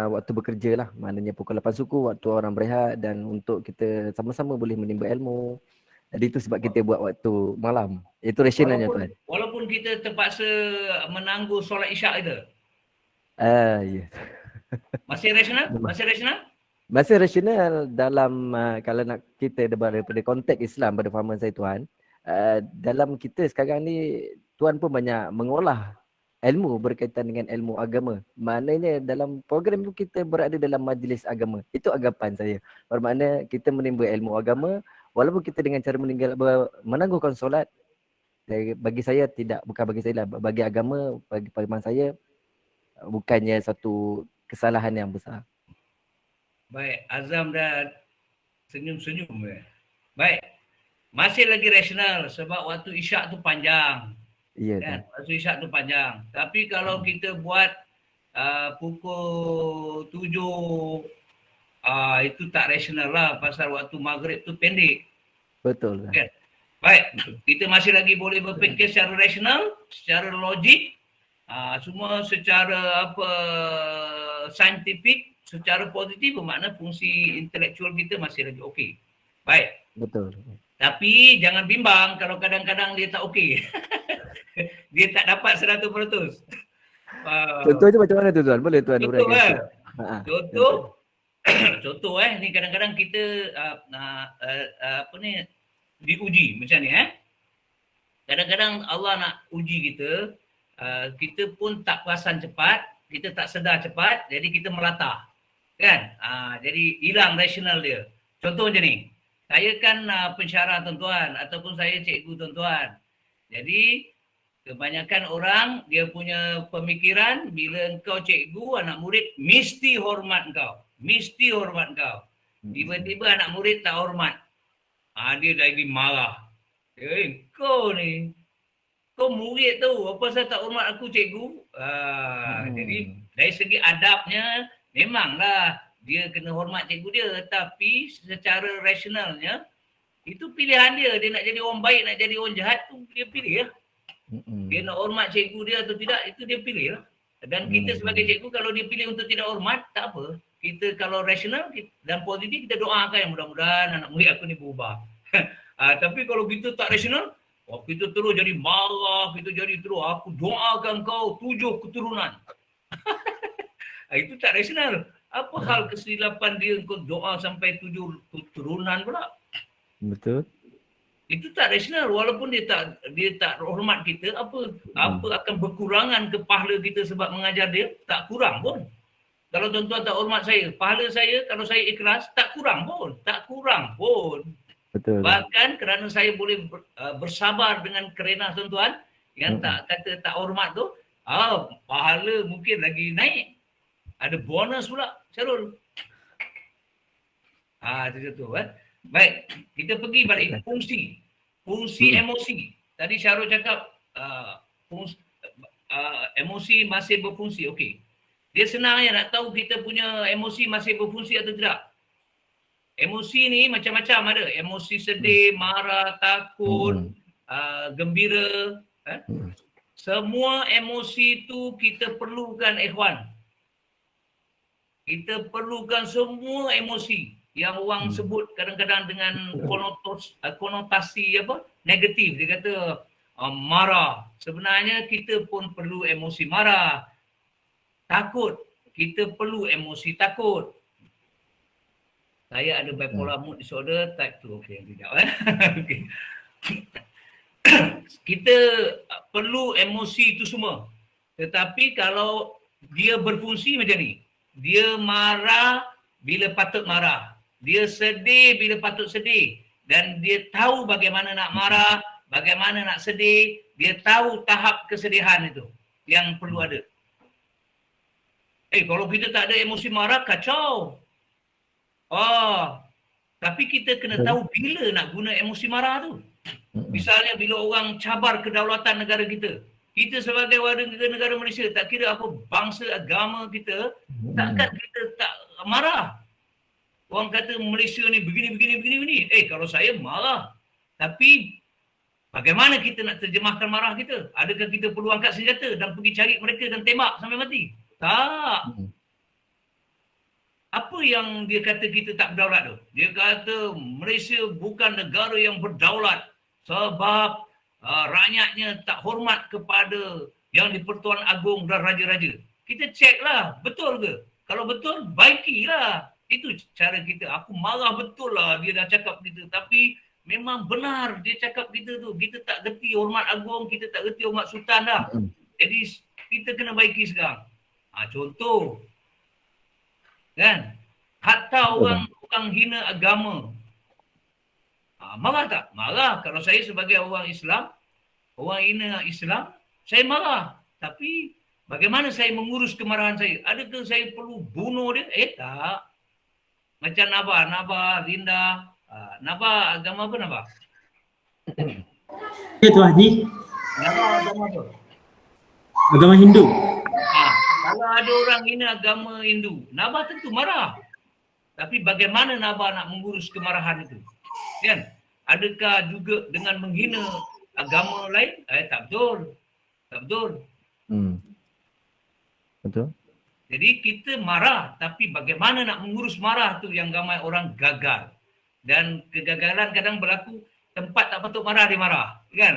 waktu bekerja lah. Maknanya pukul 8 suku, waktu orang berehat dan untuk kita sama-sama boleh menimba ilmu. Jadi itu sebab kita buat waktu malam. Itu rasionalnya tuan. Walaupun kita terpaksa menangguh solat isyak itu. Ya. Masih rasional? Masih rasional? Masih rasional dalam kalau nak kita daripada konteks Islam pada fahaman saya tuan, dalam kita sekarang ni tuan pun banyak mengolah ilmu berkaitan dengan ilmu agama. Maknanya dalam program tu kita berada dalam majlis agama. Itu anggapan saya. Bermakna kita menimba ilmu agama walaupun kita dengan cara menangguhkan solat. Bagi saya tidak, bukan bagi saya lah, bagi agama, bagi pahaman saya bukannya satu kesalahan yang besar. Baik, Azam dah senyum-senyum. Baik, masih lagi rasional sebab waktu isyak tu panjang. Ya kan? Waktu isyak tu panjang. Tapi kalau kita buat pukul 7, itu tak rasional lah pasal waktu maghrib tu pendek. Betul. Kan? Baik, kita masih lagi boleh berfikir secara rasional, secara logik, semua secara saintifik, secara positif bermakna fungsi intelektual kita masih lagi okey. Baik. Betul. Tapi jangan bimbang kalau kadang-kadang dia tak okey. Dia tak dapat 100%. Contohnya macam mana tu tuan? Boleh tuan uraikan? Contoh, contoh ni kadang-kadang kita apa ni diuji macam ni Kadang-kadang Allah nak uji kita, kita pun tak perasan cepat, kita tak sedar cepat, jadi kita melatah. Kan? Jadi hilang rasional dia. Contoh macam ni. Saya kan pensyarah tuan-tuan ataupun saya cikgu tuan-tuan. Jadi kebanyakan orang dia punya pemikiran bila engkau cikgu, anak murid mesti hormat engkau. Mesti hormat engkau. Tiba-tiba anak murid tak hormat. Dia lagi marah. Kau ni, kau murid tu, apa saya tak hormat aku cikgu? Jadi dari segi adabnya memanglah dia kena hormat cikgu dia, tapi secara rasionalnya itu pilihan dia. Dia nak jadi orang baik, nak jadi orang jahat tu dia pilih lah. Dia nak hormat cikgu dia atau tidak, itu dia pilih lah. Dan kita sebagai cikgu kalau dia pilih untuk tidak hormat, tak apa. Kita kalau rasional dan positif kita doakan yang mudah-mudahan anak murid aku ni berubah. Tapi kalau kita tak rasional, kita terus jadi marah, kita jadi terus aku doakan kau 7 keturunan. Itu tak rasional. Apa hal kesilapan dia kau doa sampai 7 keturunan pula? Betul. Itu tak rasional. Walaupun dia tak hormat kita, apa akan berkurangan ke pahala kita sebab mengajar dia? Tak kurang pun. Kalau tuan-tuan tak hormat saya, pahala saya kalau saya ikhlas tak kurang pun. Tak kurang pun. Betul. Bahkan kerana saya boleh bersabar dengan kerenah tuan-tuan yang tak kata tak hormat tu, pahala mungkin lagi naik. Ada bonus pula, Syarul. Itu tu kan. Baik, kita pergi balik fungsi. Fungsi emosi. Tadi Syarul cakap emosi masih berfungsi. Okey. Dia senang nak tahu kita punya emosi masih berfungsi atau tidak. Emosi ni macam-macam ada. Emosi sedih, marah, takut, gembira. Semua emosi tu kita perlukan, ikhwan. Kita perlukan semua emosi yang orang sebut kadang-kadang dengan konotasi negatif. Dia kata marah. Sebenarnya kita pun perlu emosi marah. Takut. Kita perlu emosi takut. Saya ada bipolar mood disorder type 2. Okey, sekejap okay. Kita perlu emosi itu semua. Tetapi kalau dia berfungsi macam ni, dia marah bila patut marah, dia sedih bila patut sedih, dan dia tahu bagaimana nak marah, bagaimana nak sedih, dia tahu tahap kesedihan itu yang perlu ada. Kalau kita tak ada emosi marah, kacau. Tapi kita kena tahu bila nak guna emosi marah tu. Misalnya bila orang cabar kedaulatan negara kita. Kita sebagai warga negara Malaysia, tak kira apa bangsa, agama kita, takkan kita tak marah. Orang kata Malaysia ni begini. Kalau saya marah. Tapi bagaimana kita nak terjemahkan marah kita? Adakah kita perlu angkat senjata dan pergi cari mereka dan tembak sampai mati? Tak. Apa yang dia kata kita tak berdaulat tu? Dia kata Malaysia bukan negara yang berdaulat sebab rakyatnya tak hormat kepada yang di-Pertuan Agong dan Raja-Raja. Kita ceklah, betul ke? Kalau betul, baikilah. Itu cara kita. Aku marah betul lah dia dah cakap kita. Tapi memang benar dia cakap kita tu. Kita tak gerti hormat Agong, kita tak gerti hormat Sultan dah. Jadi kita kena baiki sekarang. Contoh. Kan? Hatta orang hina agama. Marah tak? Marah. Kalau saya sebagai orang Islam, orang hina Islam, saya marah. Tapi bagaimana saya mengurus kemarahan saya? Adakah saya perlu bunuh dia? Tak. Macam Nabah, Linda. Nabah agama apa Nabah? Tuan Haji. Nabah agama apa? Agama Hindu. Kalau ada orang hina agama Hindu, Nabah tentu marah. Tapi bagaimana Nabah nak mengurus kemarahan itu? Kan? Adakah juga dengan menghina agama lain? Tak betul. Tak betul. Betul. Jadi kita marah, tapi bagaimana nak mengurus marah tu yang ramai orang gagal. Dan kegagalan kadang berlaku tempat tak patut marah, dia marah. Kan?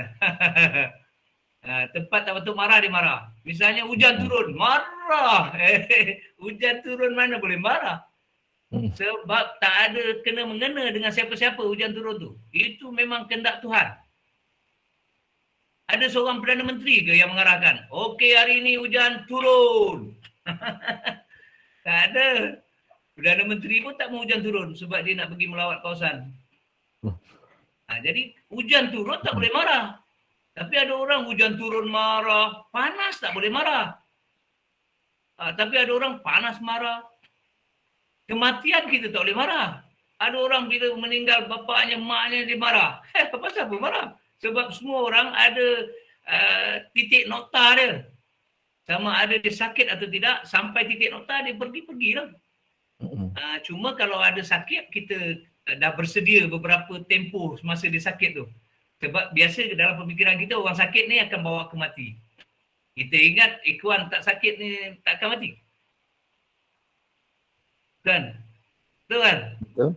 Tempat tak patut marah, dia marah. Misalnya hujan turun, marah. Hujan turun mana boleh marah. Sebab tak ada kena-mengena dengan siapa-siapa hujan turun tu. Itu memang kehendak Tuhan. Ada seorang Perdana Menteri ke yang mengarahkan? Okey, hari ini hujan turun. Tak ada. Perdana Menteri pun tak mau hujan turun sebab dia nak pergi melawat kawasan. Jadi hujan turun tak boleh marah. Tapi ada orang hujan turun marah, panas tak boleh marah. Tapi ada orang panas marah. Kematian kita tak boleh marah. Ada orang bila meninggal bapaknya, maknya dia marah. Pasal apa marah? Sebab semua orang ada titik nokta dia. Sama ada dia sakit atau tidak, sampai titik nokta dia pergi-pergilah. Cuma kalau ada sakit, kita dah bersedia beberapa tempoh semasa dia sakit tu. Sebab biasa dalam pemikiran kita, orang sakit ni akan bawa ke mati. Kita ingat ikhwan tak sakit ni tak akan mati. Kan? Betul kan? Betul.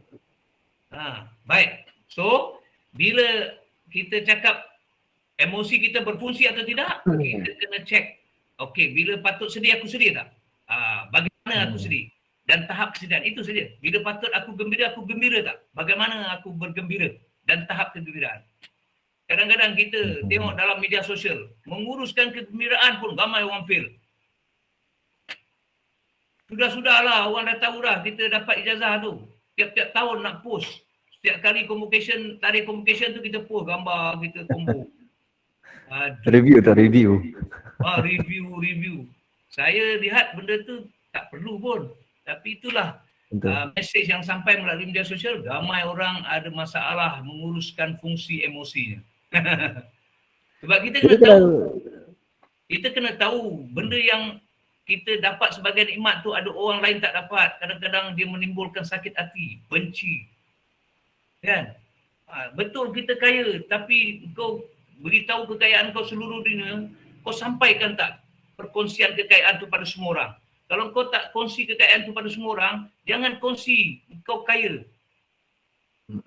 Baik. So, bila kita cakap emosi kita berfungsi atau tidak, kita kena check. Okey, bila patut sedih, aku sedih tak? Bagaimana aku sedih? Dan tahap kesedihan, itu saja. Bila patut aku gembira tak? Bagaimana aku bergembira? Dan tahap kegembiraan. Kadang-kadang kita tengok dalam media sosial, menguruskan kegembiraan pun ramai orang fail. Sudah-sudahlah, orang dah tahu dah kita dapat ijazah tu. Tiap-tiap tahun nak post. Setiap kali convocation, tarikh convocation tu kita post gambar kita combo. Review tak review? Review. Saya lihat benda tu tak perlu pun. Tapi itulah mesej yang sampai melalui media sosial. Ramai orang ada masalah menguruskan fungsi emosinya. Sebab kita kena tahu benda yang kita dapat sebagai nikmat tu ada orang lain tak dapat. Kadang-kadang dia menimbulkan sakit hati, benci. Kan? Betul kita kaya, tapi kau beritahu kekayaan kau seluruh dunia, kau sampaikan tak perkongsian kekayaan tu pada semua orang. Kalau kau tak kongsi kekayaan tu pada semua orang, jangan kongsi kau kaya.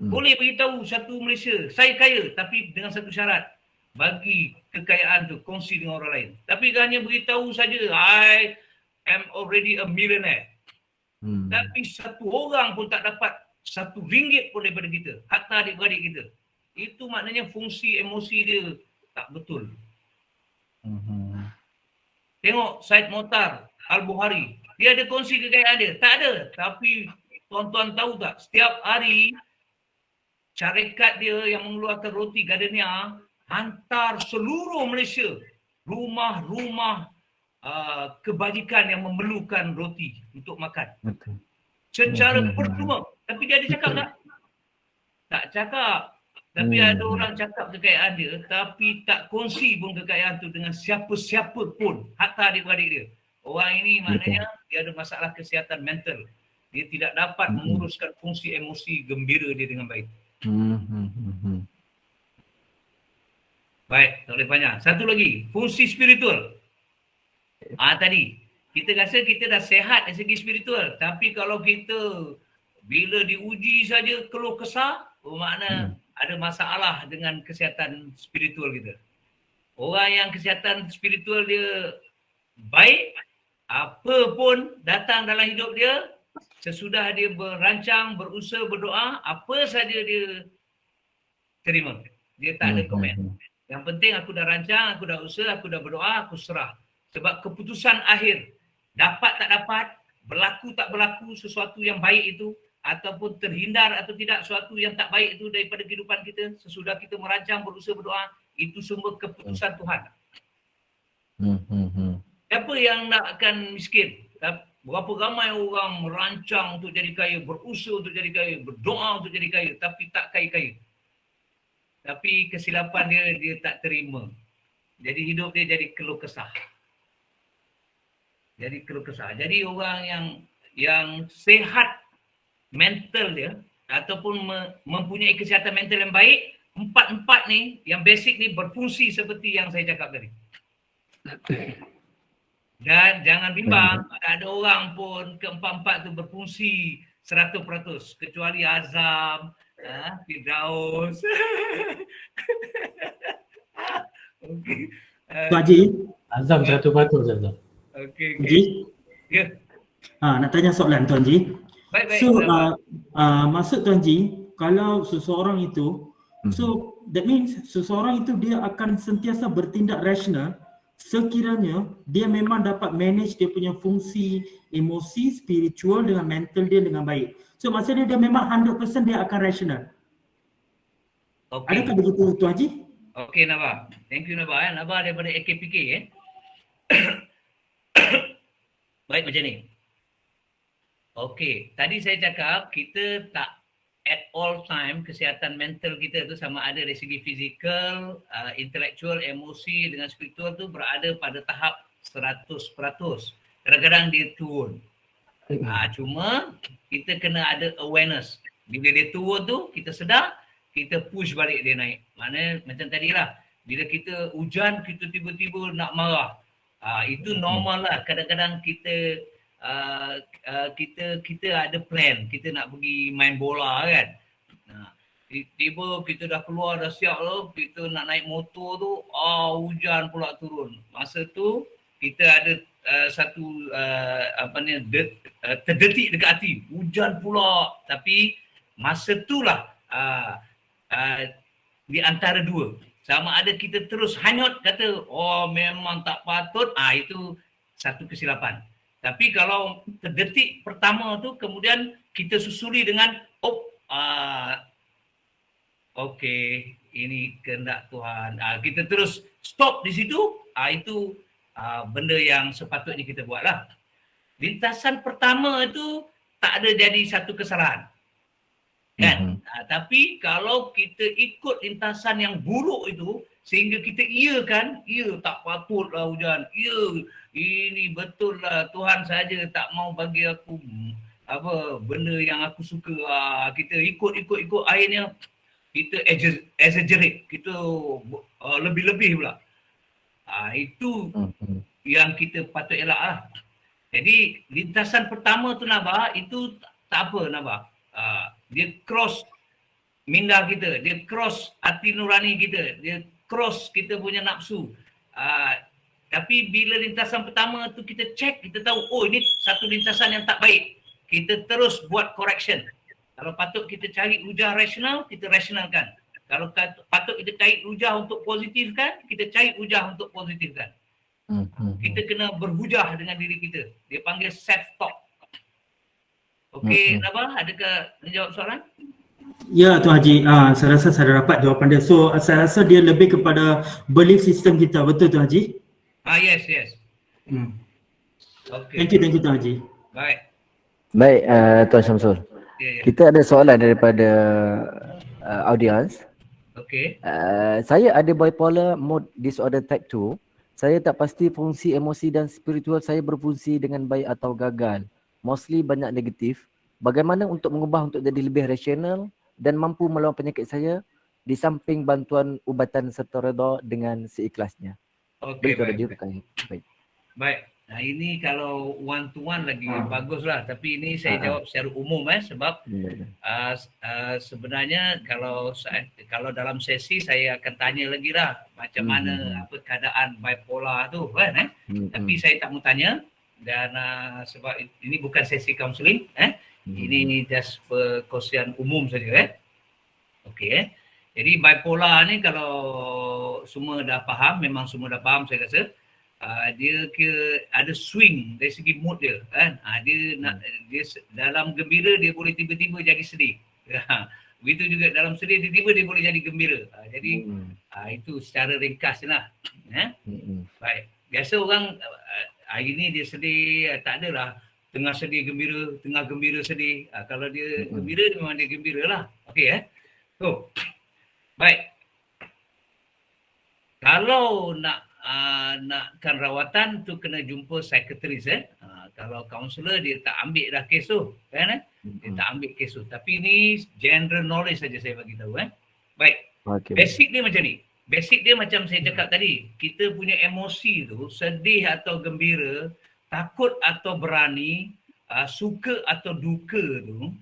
Boleh beritahu satu Malaysia, saya kaya, tapi dengan satu syarat. Bagi kekayaan tu, kongsi dengan orang lain. Tapi hanya beritahu saja, I am already a millionaire. Tapi satu orang pun tak dapat RM1 pun daripada kita, hatta adik-beradik kita. Itu maknanya fungsi emosi dia tak betul. Tengok Syed Mokhtar Al-Bukhari. Dia ada kongsi kekayaan dia? Tak ada. Tapi tuan-tuan tahu tak, setiap hari syarikat dia yang mengeluarkan roti Gardenia hantar seluruh Malaysia rumah-rumah kebajikan yang memerlukan roti untuk makan. Secara percuma. Tapi dia ada cakap tak? Tak cakap. Tapi ada orang cakap kekayaan dia, tapi tak kongsi pun kekayaan tu dengan siapa-siapa pun, hatta adik-beradik dia. Orang ini maknanya dia ada masalah kesihatan mental. Dia tidak dapat menguruskan fungsi emosi gembira dia dengan baik. Baik, tak boleh panjang. Satu lagi, fungsi spiritual. Tadi, kita rasa kita dah sehat dari segi spiritual. Tapi kalau kita bila diuji saja keluh kesah, makna ada masalah dengan kesihatan spiritual kita. Orang yang kesihatan spiritual dia baik, apa pun datang dalam hidup dia, sesudah dia berancang, berusaha, berdoa, apa saja dia terima. Dia tak ada komen. Yang penting aku dah rancang, aku dah usaha, aku dah berdoa, aku serah. Sebab keputusan akhir, dapat tak dapat, berlaku tak berlaku sesuatu yang baik itu, ataupun terhindar atau tidak sesuatu yang tak baik itu daripada kehidupan kita, sesudah kita merancang, berusaha, berdoa, itu semua keputusan Tuhan. Siapa yang nakkan miskin? Berapa ramai orang merancang untuk jadi kaya, berusaha untuk jadi kaya, berdoa untuk jadi kaya, tapi tak kaya-kaya. Tapi kesilapan dia tak terima. Jadi hidup dia jadi keluh kesah. Jadi orang yang sehat mental dia ataupun mempunyai kesihatan mental yang baik, empat-empat ni yang basic ni berfungsi seperti yang saya cakap tadi. Dan jangan bimbang, tak ada orang pun keempat-empat tu berfungsi 100%, kecuali Azam, Firdaus. Okay. Tuan Haji, Azam 100% Azam. Okey, Tuan Haji, Ya, nak tanya soalan Tuan Haji. baik. So, Kenapa? maksud Tuan Haji, kalau seseorang itu, so that means seseorang itu dia akan sentiasa bertindak rasional sekiranya dia memang dapat manage dia punya fungsi emosi, spiritual dengan mental dia dengan baik. So, maksudnya dia memang 100% dia akan rasional. Okey. Adakah begitu Tuan Haji? Okey, Naba. Thank you, Naba. Naba daripada AKPK. Baik, macam ni. Okey, tadi saya cakap kita tak at all time kesihatan mental kita tu sama ada dari segi fizikal, intelektual, emosi dengan spiritual tu berada pada tahap 100%. Kadang-kadang dia turun. Cuma kita kena ada awareness. Bila dia turun tu, kita sedar, kita push balik dia naik. Maknanya macam tadilah, bila kita hujan, kita tiba-tiba nak marah. Itu normal lah. Kadang-kadang kita kita ada plan, kita nak pergi main bola kan. Tiba kita dah keluar, dah siap tu, kita nak naik motor tu, hujan pula turun. Masa tu kita ada satu terdetik dekat hati, hujan pula. Tapi masa itulah di antara dua, sama ada kita terus hanyut kata memang tak patut, itu satu kesilapan. Tapi kalau terdetik pertama tu kemudian kita susuli dengan okey, ini kehendak Tuhan. Kita terus stop di situ, itu benda yang sepatutnya kita buatlah. Lintasan pertama itu tak ada jadi satu kesalahan. Kan? Tapi kalau kita ikut lintasan yang buruk itu sehingga kita iakan, tak patutlah hujan. Ini betul lah, Tuhan saja tak mau bagi aku benda yang aku suka. Kita ikut akhirnya kita exaggerate, kita lebih-lebih pula. Itu yang kita patut elak lah. Jadi lintasan pertama tu Naba, itu tak apa Naba. Dia cross minda kita, dia cross hati nurani kita, dia cross kita punya nafsu. Tapi bila lintasan pertama tu kita check, kita tahu ini satu lintasan yang tak baik, kita terus buat correction. Kalau patut kita cari hujah rasional, kita rasionalkan. Kalau patut kita cari hujah untuk positifkan, kita cari hujah untuk positifkan. Kita kena berhujah dengan diri kita. Dia panggil self-talk. Okey, Naba, adakah menjawab soalan? Ya Tuan Haji, saya rasa saya dapat jawapan dia. So saya rasa dia lebih kepada belief system kita, betul Tuan Haji? Yes. Okay. Thank you Tuan Haji. Baik, Tuan Syamsul. Kita ada soalan daripada audience. Okey. Saya ada bipolar mode disorder type 2. Saya tak pasti fungsi emosi dan spiritual saya berfungsi dengan baik atau gagal. Mostly banyak negatif. Bagaimana untuk mengubah untuk jadi lebih rasional dan mampu melawan penyakit saya di samping bantuan ubatan serta redha dengan seikhlasnya? Okey, baik. Baik. Nah, ini kalau one to one lagi baguslah, tapi ini saya jawab secara umum sebab sebenarnya kalau dalam sesi saya akan tanya lagi lah macam mana apa keadaan bipolar tu kan tapi saya tak mau tanya dan sebab ini bukan sesi kaunseling ini just perkongsian umum saja okey jadi bipolar ni kalau semua dah faham, memang semua dah faham saya rasa. Dia ada swing dari segi mood dia kan. Dia dalam gembira dia boleh tiba-tiba jadi sedih. Begitu juga dalam sedih tiba-tiba dia boleh jadi gembira. Jadi itu secara ringkaslah. Baik. Biasa orang hari ni dia sedih, tak adalah tengah sedih gembira, tengah gembira sedih. Kalau dia gembira memang dia gembiralah. Okey So, baik. Kalau nakkan rawatan tu kena jumpa psikiatris kalau kaunselor dia tak ambil dah kes tu kan dia tak ambil kes tu, tapi ni general knowledge saja saya bagi tahu baik. Basic dia macam ni, basic dia macam saya cakap tadi, kita punya emosi tu sedih atau gembira, takut atau berani, suka atau duka tu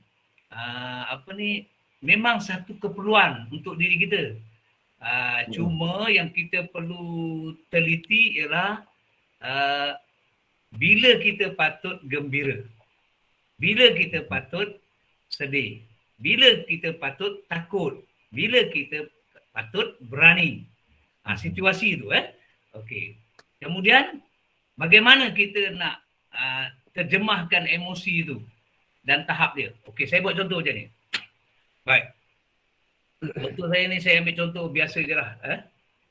memang satu keperluan untuk diri kita. Cuma yang kita perlu teliti ialah bila kita patut gembira, bila kita patut sedih, bila kita patut takut, bila kita patut berani. Situasi itu. Okey. Kemudian bagaimana kita nak terjemahkan emosi itu dan tahap dia. Okey, saya buat contoh macam ni. Baik. Contoh saya ni, saya ambil contoh biasa je lah.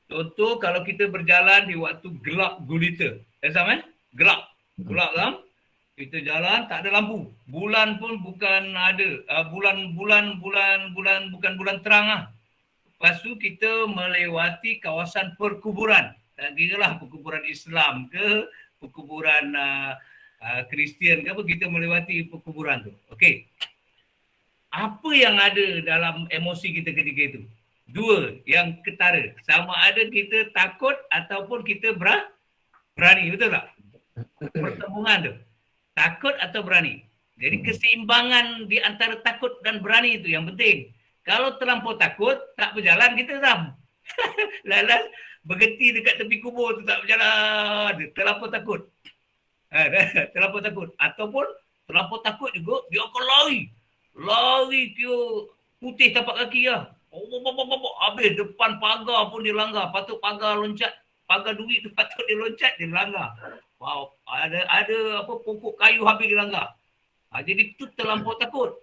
Contoh kalau kita berjalan di waktu gelap gulita. Gelap. Gelap kan? Kita jalan tak ada lampu. Bulan pun bukan ada. Bulan bukan bulan terang lah. Lepas tu kita melewati kawasan perkuburan. Tak kira lah perkuburan Islam ke, perkuburan Kristian ke apa, kita melewati perkuburan tu. Okey. Apa yang ada dalam emosi kita ketika itu? Dua yang ketara. Sama ada kita takut ataupun kita berani. Betul tak? Pertemuan tu. Takut atau berani. Jadi keseimbangan di antara takut dan berani itu yang penting. Kalau terlampau takut, tak berjalan kita Zam. Lalas berhenti dekat tepi kubur tu tak berjalan. Terlampau takut. Terlampau takut. Ataupun terlampau takut juga, dia akan lari. Lari kira putih tapak kaki lah. Habis depan pagar pun dia langgar. Patut pagar loncat, pagar duit tu patut dia loncat, dia langgar. Wow, ada apa pokok kayu habis dia langgar. Jadi tu terlampau takut.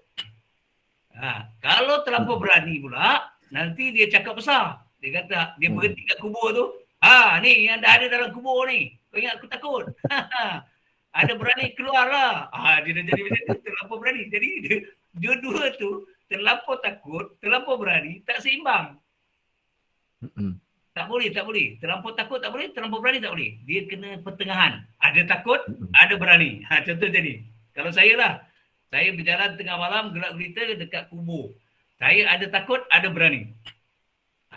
Kalau terlampau berani pula, nanti dia cakap besar. Dia kata, dia berhenti kat kubur tu. Ni yang dah ada dalam kubur ni. Kau ingat aku takut? Ada berani keluarlah. Dia dah jadi macam tu, terlampau berani. Jadi dua-dua tu terlampau takut, terlampau berani, tak seimbang. Tak boleh. Terlampau takut tak boleh, terlampau berani tak boleh. Dia kena pertengahan. Ada takut, ada berani. Contoh jadi. Kalau saya lah, saya berjalan tengah malam, gelap gulita dekat kubur. Saya ada takut, ada berani.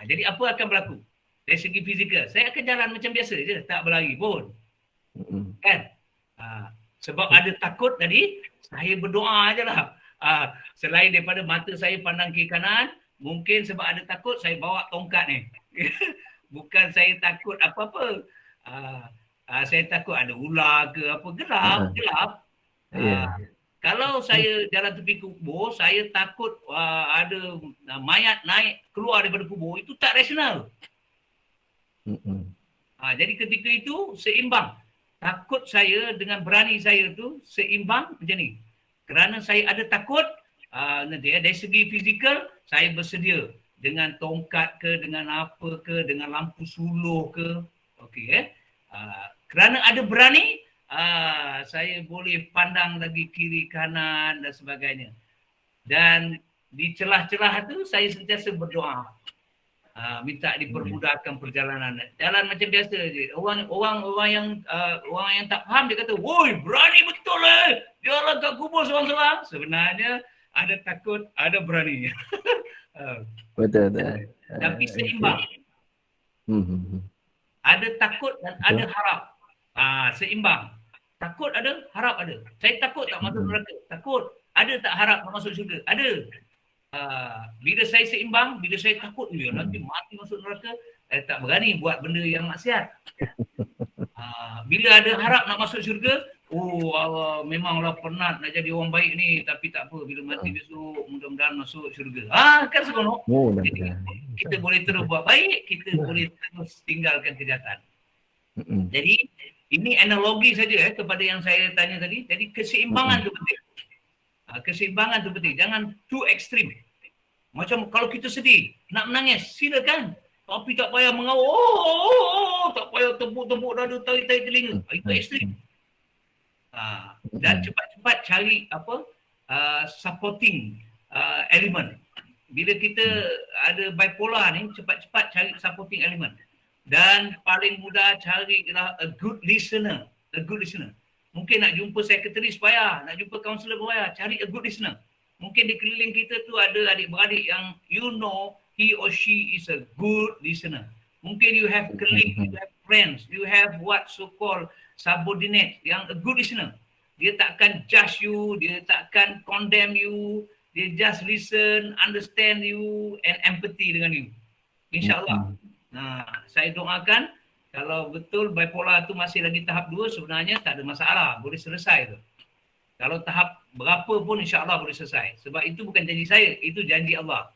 Jadi apa akan berlaku? Dari segi fizikal, saya akan jalan macam biasa je, tak berlari pun. Kan? Sebab ada takut tadi, saya berdoa je lah. Selain daripada mata saya pandang kiri kanan, mungkin sebab ada takut, saya bawa tongkat ni. Bukan saya takut apa-apa. Saya takut ada ular ke apa. Gelap. Kalau saya jalan tepi kubur, saya takut ada mayat naik keluar daripada kubur, itu tak rasional. Jadi ketika itu seimbang. Takut saya dengan berani saya tu seimbang macam ni. Kerana saya ada takut, dari segi fizikal, saya bersedia dengan tongkat ke, dengan apa ke, dengan lampu suluh ke. Okey. Kerana ada berani, saya boleh pandang lagi kiri kanan dan sebagainya. Dan di celah-celah tu saya sentiasa berdoa. Minta dipermudahkan perjalanan. Jalan macam biasa je. Orang yang tak faham dia kata, "Woi, berani betul jalan kat kubur seorang-seorang." Sebenarnya ada takut, ada berani. Betul. Tapi seimbang. Ada takut dan ada harap. Seimbang. Takut ada, harap ada. Saya takut tak masuk neraka. Takut. Ada tak harap nak masuk syurga? Ada. Bila saya seimbang, bila saya takut nanti mati masuk neraka, tak berani buat benda yang maksiat. Bila ada harap nak masuk syurga, Allah, memanglah penat nak jadi orang baik ni, tapi tak apa, bila mati besok mudah-mudahan masuk syurga. Kan seronok. Jadi kita boleh terus buat baik, kita boleh terus tinggalkan kejahatan. Jadi ini analogi saja kepada yang saya tanya tadi. Jadi keseimbangan tu penting. Keseimbangan tu penting. Jangan too extreme. Macam kalau kita sedih, nak menangis, silakan. Tapi tak payah mengawal. Tak payah tepuk-tepuk dada, tarik-tarik telinga. Itu ekstrim. Dan cepat-cepat cari supporting element. Bila kita ada bipolar ni, cepat-cepat cari supporting element. Dan paling mudah carilah a good listener. Mungkin nak jumpa sekretaris payah, nak jumpa kaunselor payah, cari a good listener. Mungkin di keliling kita tu ada adik-beradik yang he or she is a good listener. Mungkin you have colleagues, you have friends, you have what so-called subordinate yang a good listener. Dia takkan judge you, dia takkan condemn you, dia just listen, understand you and empathy dengan you. InsyaAllah. Saya doakan kalau betul bipolar tu masih lagi tahap 2, sebenarnya tak ada masalah, boleh selesai tu. Kalau tahap berapa pun insya-Allah boleh selesai. Sebab itu bukan janji saya, itu janji Allah.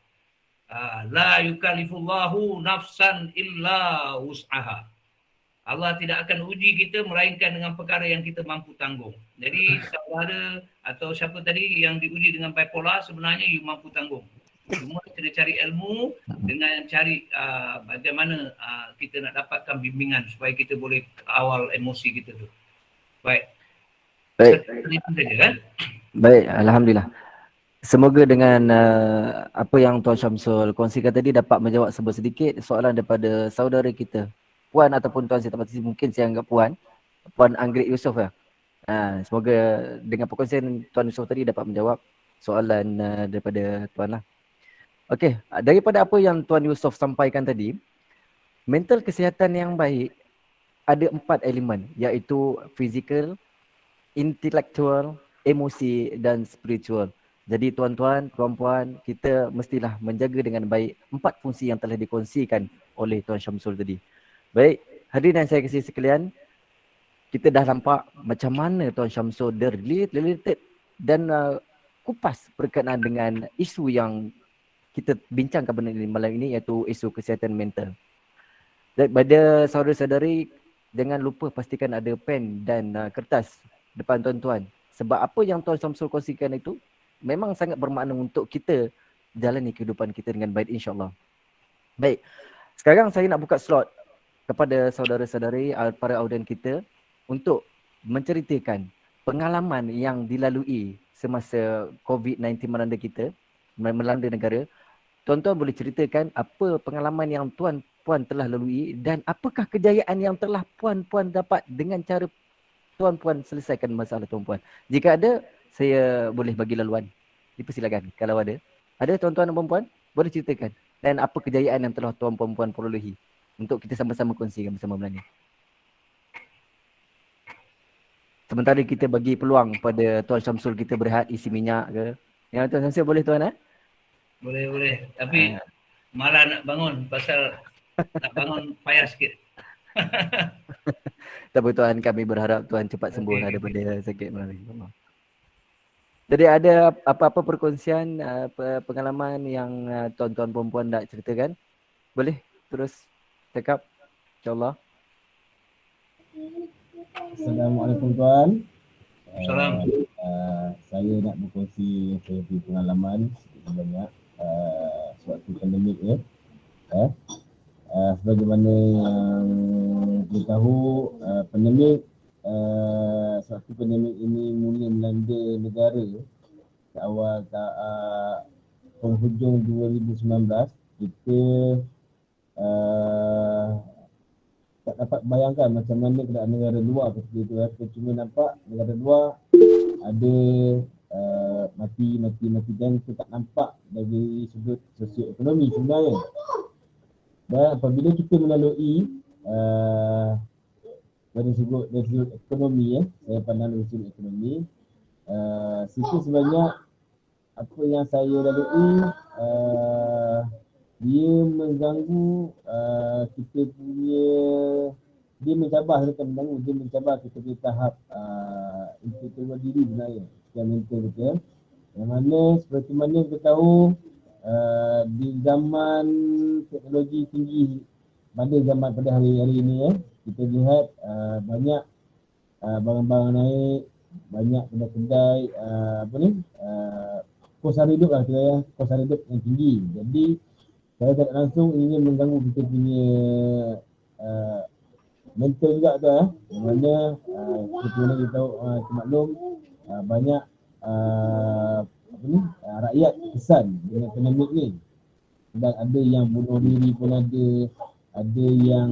La yukallifullahu nafsan illa wus'aha. Allah tidak akan uji kita melainkan dengan perkara yang kita mampu tanggung. Jadi saudara atau siapa tadi yang diuji dengan bipolar, sebenarnya you mampu tanggung. Cuma kita cari ilmu dengan cari bagaimana kita nak dapatkan bimbingan supaya kita boleh awal emosi kita tu. Baik. Kan? Baik, alhamdulillah. Semoga dengan apa yang Tuan Syamsul kongsikan tadi dapat menjawab sedikit soalan daripada saudara kita, Puan ataupun Tuan, saya tak pasti, mungkin saya anggap Puan Anggrek Yusof ya. Semoga dengan perkongsian Tuan Yusof tadi dapat menjawab soalan daripada Tuan lah. Okey, daripada apa yang Tuan Yusof sampaikan tadi, mental kesihatan yang baik ada 4 elemen, iaitu fizikal, intelektual, emosi dan spiritual. Jadi tuan-tuan, puan-puan, kita mestilah menjaga dengan baik 4 fungsi yang telah dikongsikan oleh Tuan Syamsul tadi. Baik, hadirin yang saya kasih sekalian, kita dah nampak macam mana Tuan Syamsul related dan kupas berkenaan dengan isu yang kita bincangkan malam ini, iaitu isu kesihatan mental. Daripada saudara-saudari, jangan lupa pastikan ada pen dan kertas depan tuan-tuan. Sebab apa yang Tuan Syamsul kongsikan itu memang sangat bermakna untuk kita jalani kehidupan kita dengan baik, insya-Allah. Baik, sekarang saya nak buka slot kepada saudara-saudari, para audien kita untuk menceritakan pengalaman yang dilalui semasa COVID-19 melanda negara. Tuan-tuan boleh ceritakan apa pengalaman yang tuan-puan telah lalui dan apakah kejayaan yang telah puan-puan dapat dengan cara tuan-puan selesaikan masalah tuan-puan. Jika ada, saya boleh bagi laluan. Dipersilakan kalau ada. Ada tuan-tuan dan puan-puan? Boleh ceritakan. Dan apa kejayaan yang telah tuan-puan perolehi untuk kita sama-sama kongsikan bersama malam ni. Sementara kita bagi peluang pada Tuan Syamsul kita berehat, isi minyak ke. Ya, Tuan Syamsul boleh tuan? Boleh. Tapi malah nak bangun pasal nak bangun payah sikit. Tak apa tuan, kami berharap tuan cepat sembuh daripada sakit malam ni. Jadi ada apa-apa perkongsian pengalaman yang tuan-tuan perempuan nak ceritakan? Boleh terus cakap, insya-Allah. Assalamualaikum tuan. Salam. Saya nak berkongsi pengalaman sedikit banyak sewaktu pandemik ya. Sebagaimana yang kita tahu, pandemik sewaktu pandemik ini mula melanda negara awal penghujung 2019, kita tak dapat bayangkan macam mana keadaan negara luar ketika itu. Kita cuma nampak negara luar ada mati dan kita tak nampak dari sudut sosioekonomi sebenarnya. Dan apabila kita melalui dari sudut ekonomi, saya pandang dari sudut ekonomi, situ sebanyak apa yang saya lalui, dia mengganggu kita punya, dia mencabar kita di tahap intelektual diri sebenarnya, secara mental kita. Yang mana seperti mana kita tahu, di zaman teknologi tinggi pada zaman pada hari ini kita lihat banyak barang-barang naik, banyak kedai-kedai kos hidup lah kita ya, kos hidup yang tinggi. Jadi saya tak langsung ingin mengganggu kita punya mental juga tu yang mana seperti mana kita tahu, maklum banyak rakyat kesan dengan pandemik ni, dan ada yang bunuh diri pun ada yang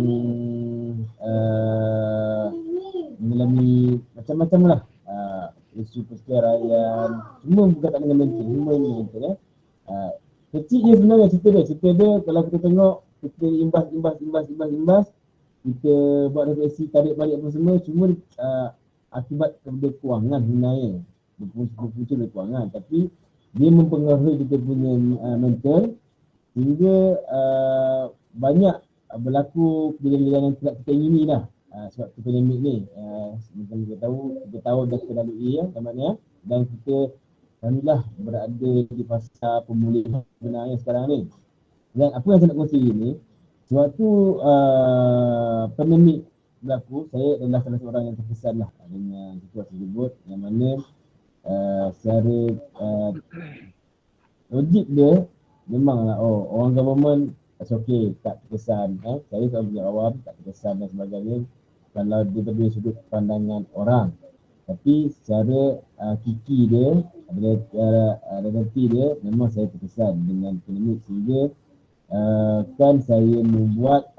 mengalami macam-macam lah isu perceraian, semua berkaitan dengan mental, semua ini mental ya. Kecil je sebenarnya cerita dia kalau kita tengok, kita imbas, kita buat refleksi, tarik balik apa semua, cuma akibat kepada kewangan sebenarnya, berpunca dari kewangan, tapi dia mempengaruhi kita punya mental hingga banyak berlaku kejadian-kejadian yang tidak kita ingini lah sebab pandemik ni. Macam kita tahu dah kita lalui ya tamatnya, dan kita alhamdulillah berada di fasa pemulihan sebenarnya sekarang ni. Dan apa yang saya nak kongsi ni, sewaktu pandemik berlaku, saya adalah salah seorang yang terkesan lah dengan situasi tersebut, yang mana secara logik dia memanglah orang government okay, tak terkesan. Saya sebagai awam tak terkesan dan sebagainya kalau daripada sudut pandangan orang. Tapi secara kiki dia, realiti dia, memang saya terkesan dengan pandemik sehingga kan saya membuat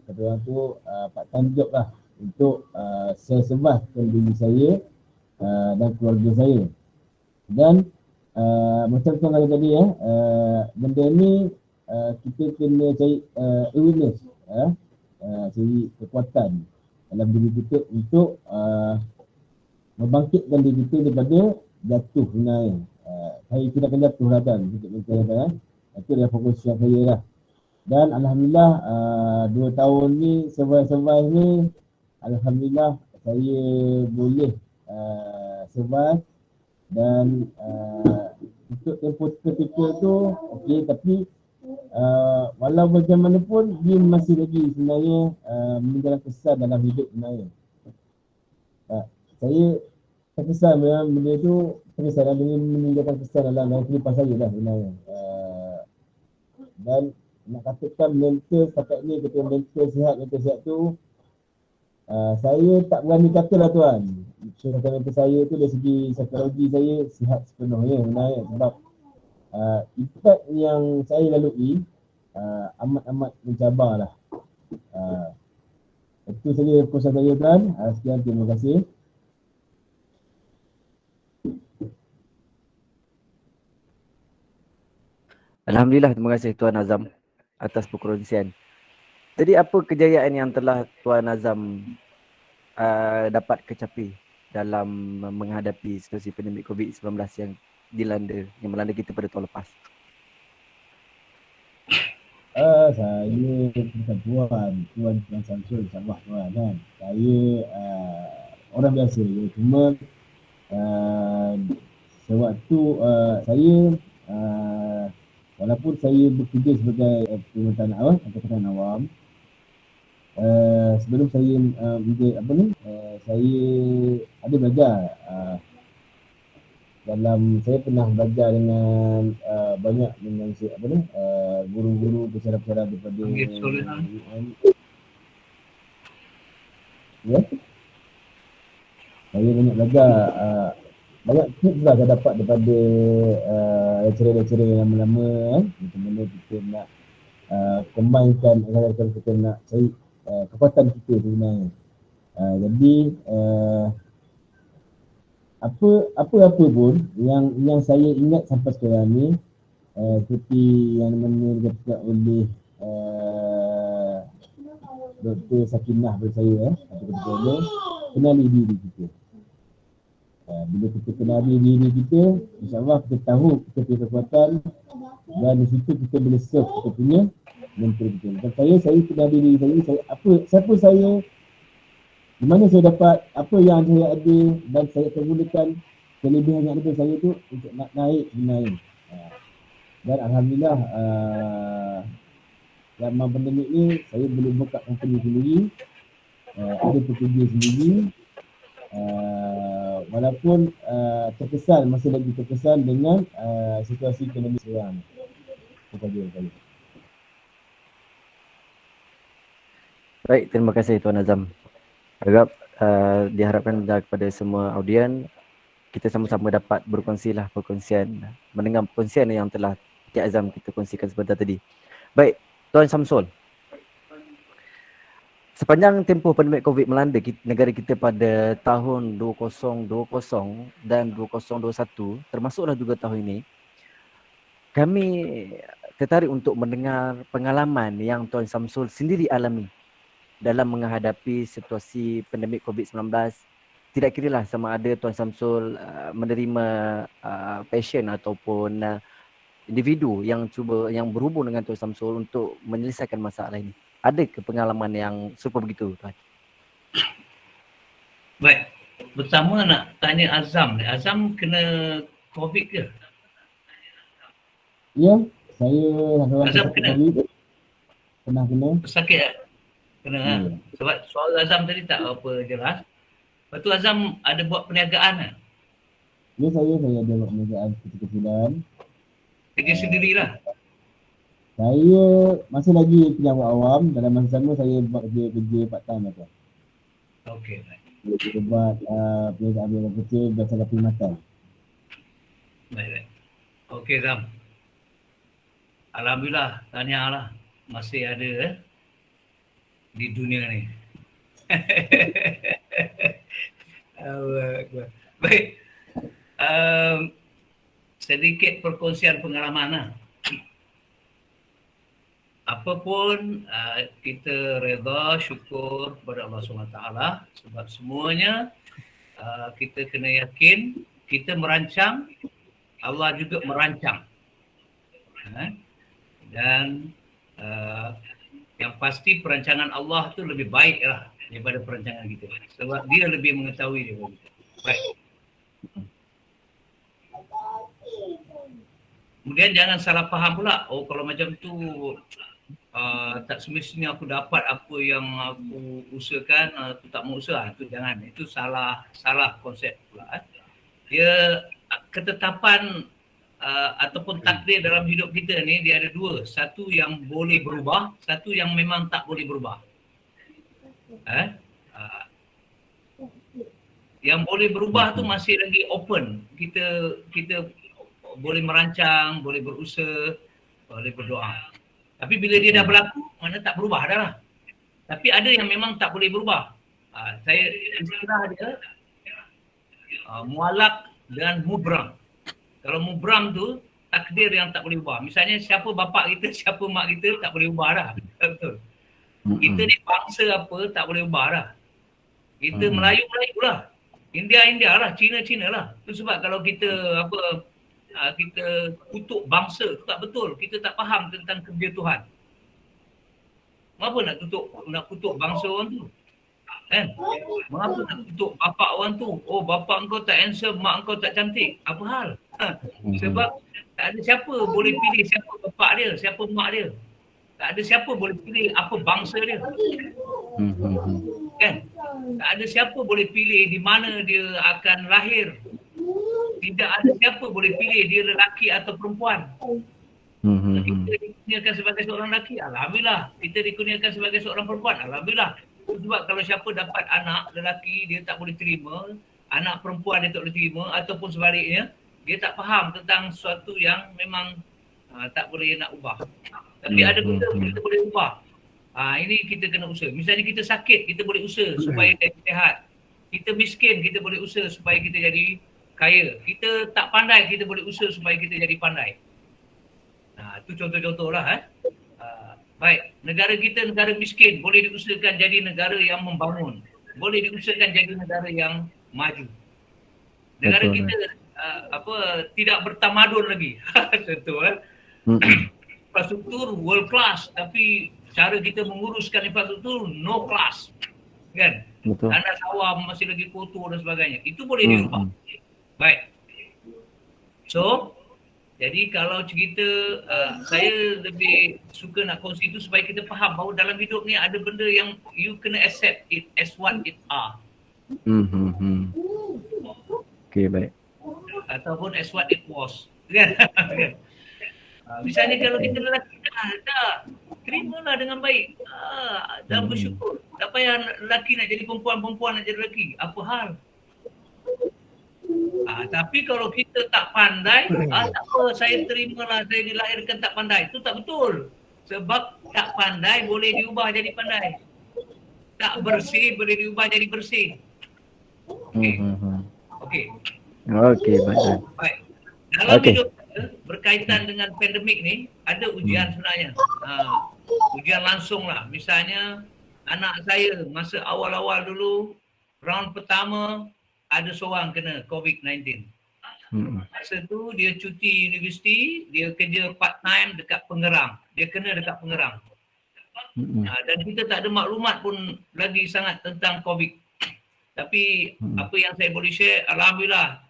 kata orang tu part time job lah untuk saya survivekan diri saya dan keluarga saya. Dan macam tuan kata tadi benda ni kita kena cari awareness, cari kekuatan dalam diri kita untuk membangkitkan diri kita daripada jatuh sebenarnya. Saya tidak akan jatuh lah kan, itu adalah fokus yang saya lah. Dan alhamdulillah 2 tahun ni survive ni, alhamdulillah saya boleh survive. Dan untuk tempoh ketika tu okey, tapi walau bagaimanapun dia masih lagi sebenarnya meninggalkan kesan dalam hidup sebenarnya. Saya terkesan memang benda tu, terkesan dan meninggalkan kesan dalam kehidupan saya lah sebenarnya. Dan nak katakan mental setakat ni, kata mental sihat tu, saya tak berani kata lah tuan. Mental saya tu dari segi psikologi saya sihat sepenuhnya sebenarnya, sebab impact yang saya lalui amat-amat mencabar lah. Itu saja pesan saya tuan. Sekian, terima kasih. Alhamdulillah, terima kasih Tuan Azam atas perkongsian. Jadi apa kejayaan yang telah Tuan Azam dapat kecapi dalam menghadapi situasi pandemik COVID-19 yang melanda kita pada tahun lepas? Saya bukan Tuan Samsul, sabar tuan kan. Saya orang biasa je, cuma sewaktu saya walaupun saya bekerja sebagai perkhidmatan awam, sebelum saya saya ada belajar saya pernah belajar dengan banyak dengan guru-guru pesara-pesara daripada ya. Saya banyak belajar banyak tips lah saya dapat daripada lecturer-lecturer yang lama-lama macam mana kita nak combine-kan agar kita nak cari kekuatan kita sebenarnya. Jadi apa-apa pun yang saya ingat sampai sekarang ni, seperti yang mana dikatakan oleh Dr. Sakinah kepada saya, kenali diri kita. Bila kita kenali diri kita, insyaAllah kita tahu kita punya kekuatan, dan di situ kita boleh serve kita punya mental kita. Macam saya kenali diri saya, siapa saya, di mana saya dapat, apa yang saya ada, dan saya akan gunakan kelebihan yang ada pada saya tu untuk nak naik sebenarnya. Dan alhamdulillah dalam pandemik ni saya boleh buka company sendiri, ada pekerja sendiri, walaupun masih lagi terkesan dengan situasi pandemik sekarang. Itu saja. Baik, terima kasih Tuan Azam. Harap diharapkan kepada semua audien kita sama-sama dapat perkongsian, mendengar perkongsian yang telah Cik Azam kita kongsikan sebentar tadi. Baik, Tuan Samsul. Sepanjang tempoh pandemik COVID melanda negara kita pada tahun 2020 dan 2021, termasuklah juga tahun ini, kami tertarik untuk mendengar pengalaman yang Tuan Samsul sendiri alami dalam menghadapi situasi pandemik COVID-19. Tidak kiralah sama ada Tuan Samsul menerima pasien ataupun individu yang berhubung dengan Tuan Samsul untuk menyelesaikan masalah ini? Ada ke pengalaman yang serupa begitu, Tuan? Baik. Pertama nak tanya Azam. Azam kena COVID ke? Ya, saya Azam kena? Pernah kena. Sakit tak? Kena lah. Sebab soal Azam tadi tak apa jelas. Lepas tu Azam ada buat perniagaan tak? Ya, saya ada buat perniagaan kecil-kecilan. Kerja sendirilah. Saya masih lagi pejabat awam, dalam masa sama saya buat kerja part time lah. Okey, baik. Saya buat perniagaan kecil berdasarkan perkhidmatan. Baik. Okey Zam. Alhamdulillah, tahniahlah masih ada di dunia ni. Baik. Sedikit perkongsian pengalaman lah. Apapun kita redha, syukur kepada Allah SWT sebab semuanya kita kena yakin kita merancang, Allah juga merancang. Dan yang pasti perancangan Allah tu lebih baik lah daripada perancangan kita sebab dia lebih mengetahui daripada kita. Baik. Kemudian jangan salah faham pula, oh kalau macam tu tak semestinya aku dapat apa yang aku usahakan, aku tak mau usaha. Itu jangan, itu salah konsep pula. Dia ketetapan ataupun takdir dalam hidup kita ni dia ada dua. Satu yang boleh berubah, satu yang memang tak boleh berubah. Yang boleh berubah tu masih lagi open. Kita boleh merancang, boleh berusaha, boleh berdoa. Tapi bila dia dah berlaku, mana tak berubah dah lah. Tapi ada yang memang tak boleh berubah. Saya istilah dia mualak dan mubram. Kalau mubram tu takdir yang tak boleh ubah. Misalnya siapa bapa kita, siapa mak kita tak boleh ubah dah. Betul. Kita ni bangsa apa tak boleh ubah dah. Kita Melayu lah. India lah, Cina lah. Itu sebab kalau kita kita kutuk bangsa tu tak betul. Kita tak faham tentang kerja Tuhan. Mengapa nak kutuk bangsa orang tu? Kan? Mengapa nak kutuk bapa orang tu? Oh, bapa engkau tak handsome, mak engkau tak cantik. Apa hal? Sebab tak ada siapa boleh pilih siapa bapa dia, siapa mak dia. Tak ada siapa boleh pilih apa bangsa dia. Kan? Tak ada siapa boleh pilih di mana dia akan lahir. Tidak ada siapa boleh pilih dia lelaki atau perempuan. Kita dikurniakan sebagai seorang lelaki, alhamdulillah. Kita dikurniakan sebagai seorang perempuan, alhamdulillah. Sebab kalau siapa dapat anak lelaki dia tak boleh terima, anak perempuan dia tak boleh terima ataupun sebaliknya, dia tak faham tentang sesuatu yang memang tak boleh nak ubah. Tapi ada benda kita boleh ubah. Ini kita kena usaha. Misalnya kita sakit, kita boleh usaha supaya kita sihat. Kita miskin, kita boleh usaha supaya kita jadi kaya. Kita tak pandai, kita boleh usaha supaya kita jadi pandai. Itu contoh-contoh lah. Baik, negara kita negara miskin, boleh diusahakan jadi negara yang membangun. Boleh diusahakan jadi negara yang maju. Negara kita tidak bertamadun lagi. Contoh infrastruktur world class, tapi cara kita menguruskan infrastruktur no class. Kan? Betul. Tanah sawah masih lagi kotor dan sebagainya. Itu boleh diubah. Baik. So, jadi kalau cerita saya lebih suka nak kongsi itu supaya kita faham bahawa dalam hidup ni ada benda yang you kena accept it as what it are. Okay, baik. Ataupun as what it was. Kan? Misalnya kalau kita lelaki dah terimalah dengan baik. Dan bersyukur. Tak payah lelaki nak jadi perempuan, perempuan nak jadi lelaki. Apa hal? Tapi kalau kita tak pandai, tak apa, saya terimalah saya dilahirkan tak pandai. Itu tak betul. Sebab tak pandai boleh diubah jadi pandai. Tak bersih boleh diubah jadi bersih. Okey. Okey, baik. Dalam hidup berkaitan dengan pandemik ni, ada ujian sebenarnya. Ujian langsung lah. Misalnya, anak saya masa awal-awal dulu, round pertama, ada seorang kena COVID-19. Masa tu dia cuti universiti, dia kerja part time dekat Pengerang. Dia kena dekat Pengerang. Dan kita tak ada maklumat pun lagi sangat tentang COVID. Tapi apa yang saya boleh share, alhamdulillah.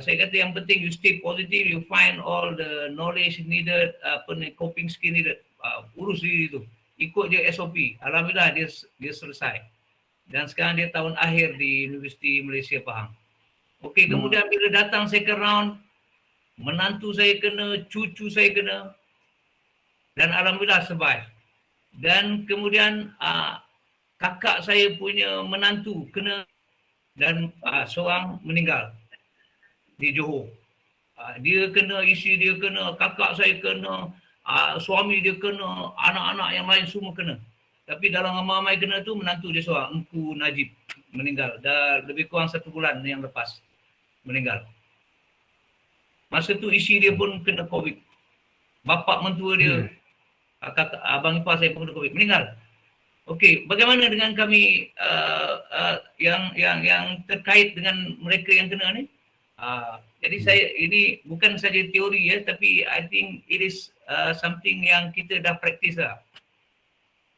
Saya kata yang penting you stay positive, you find all the knowledge needed, coping skill needed. Urus diri tu. Ikut je SOP. Alhamdulillah dia selesai. Dan sekarang dia tahun akhir di Universiti Malaysia Pahang. Okey, kemudian bila datang second round, menantu saya kena, cucu saya kena, dan alhamdulillah survive. Dan kemudian kakak saya punya menantu kena, dan seorang meninggal di Johor. Dia kena, isteri dia kena, kakak saya kena, suami dia kena, anak-anak yang lain semua kena. Tapi dalam ramai-ramai kena tu menantu dia seorang, Engku Najib, meninggal. Dah lebih kurang 1 bulan yang lepas meninggal. Masa tu isteri dia pun kena COVID. Bapak mentua dia, kakak, abang ipar saya pun kena COVID, meninggal. Okey, bagaimana dengan kami yang terkait dengan mereka yang kena ni? Jadi saya, ini bukan saja teori ya, tapi I think it is something yang kita dah praktis lah.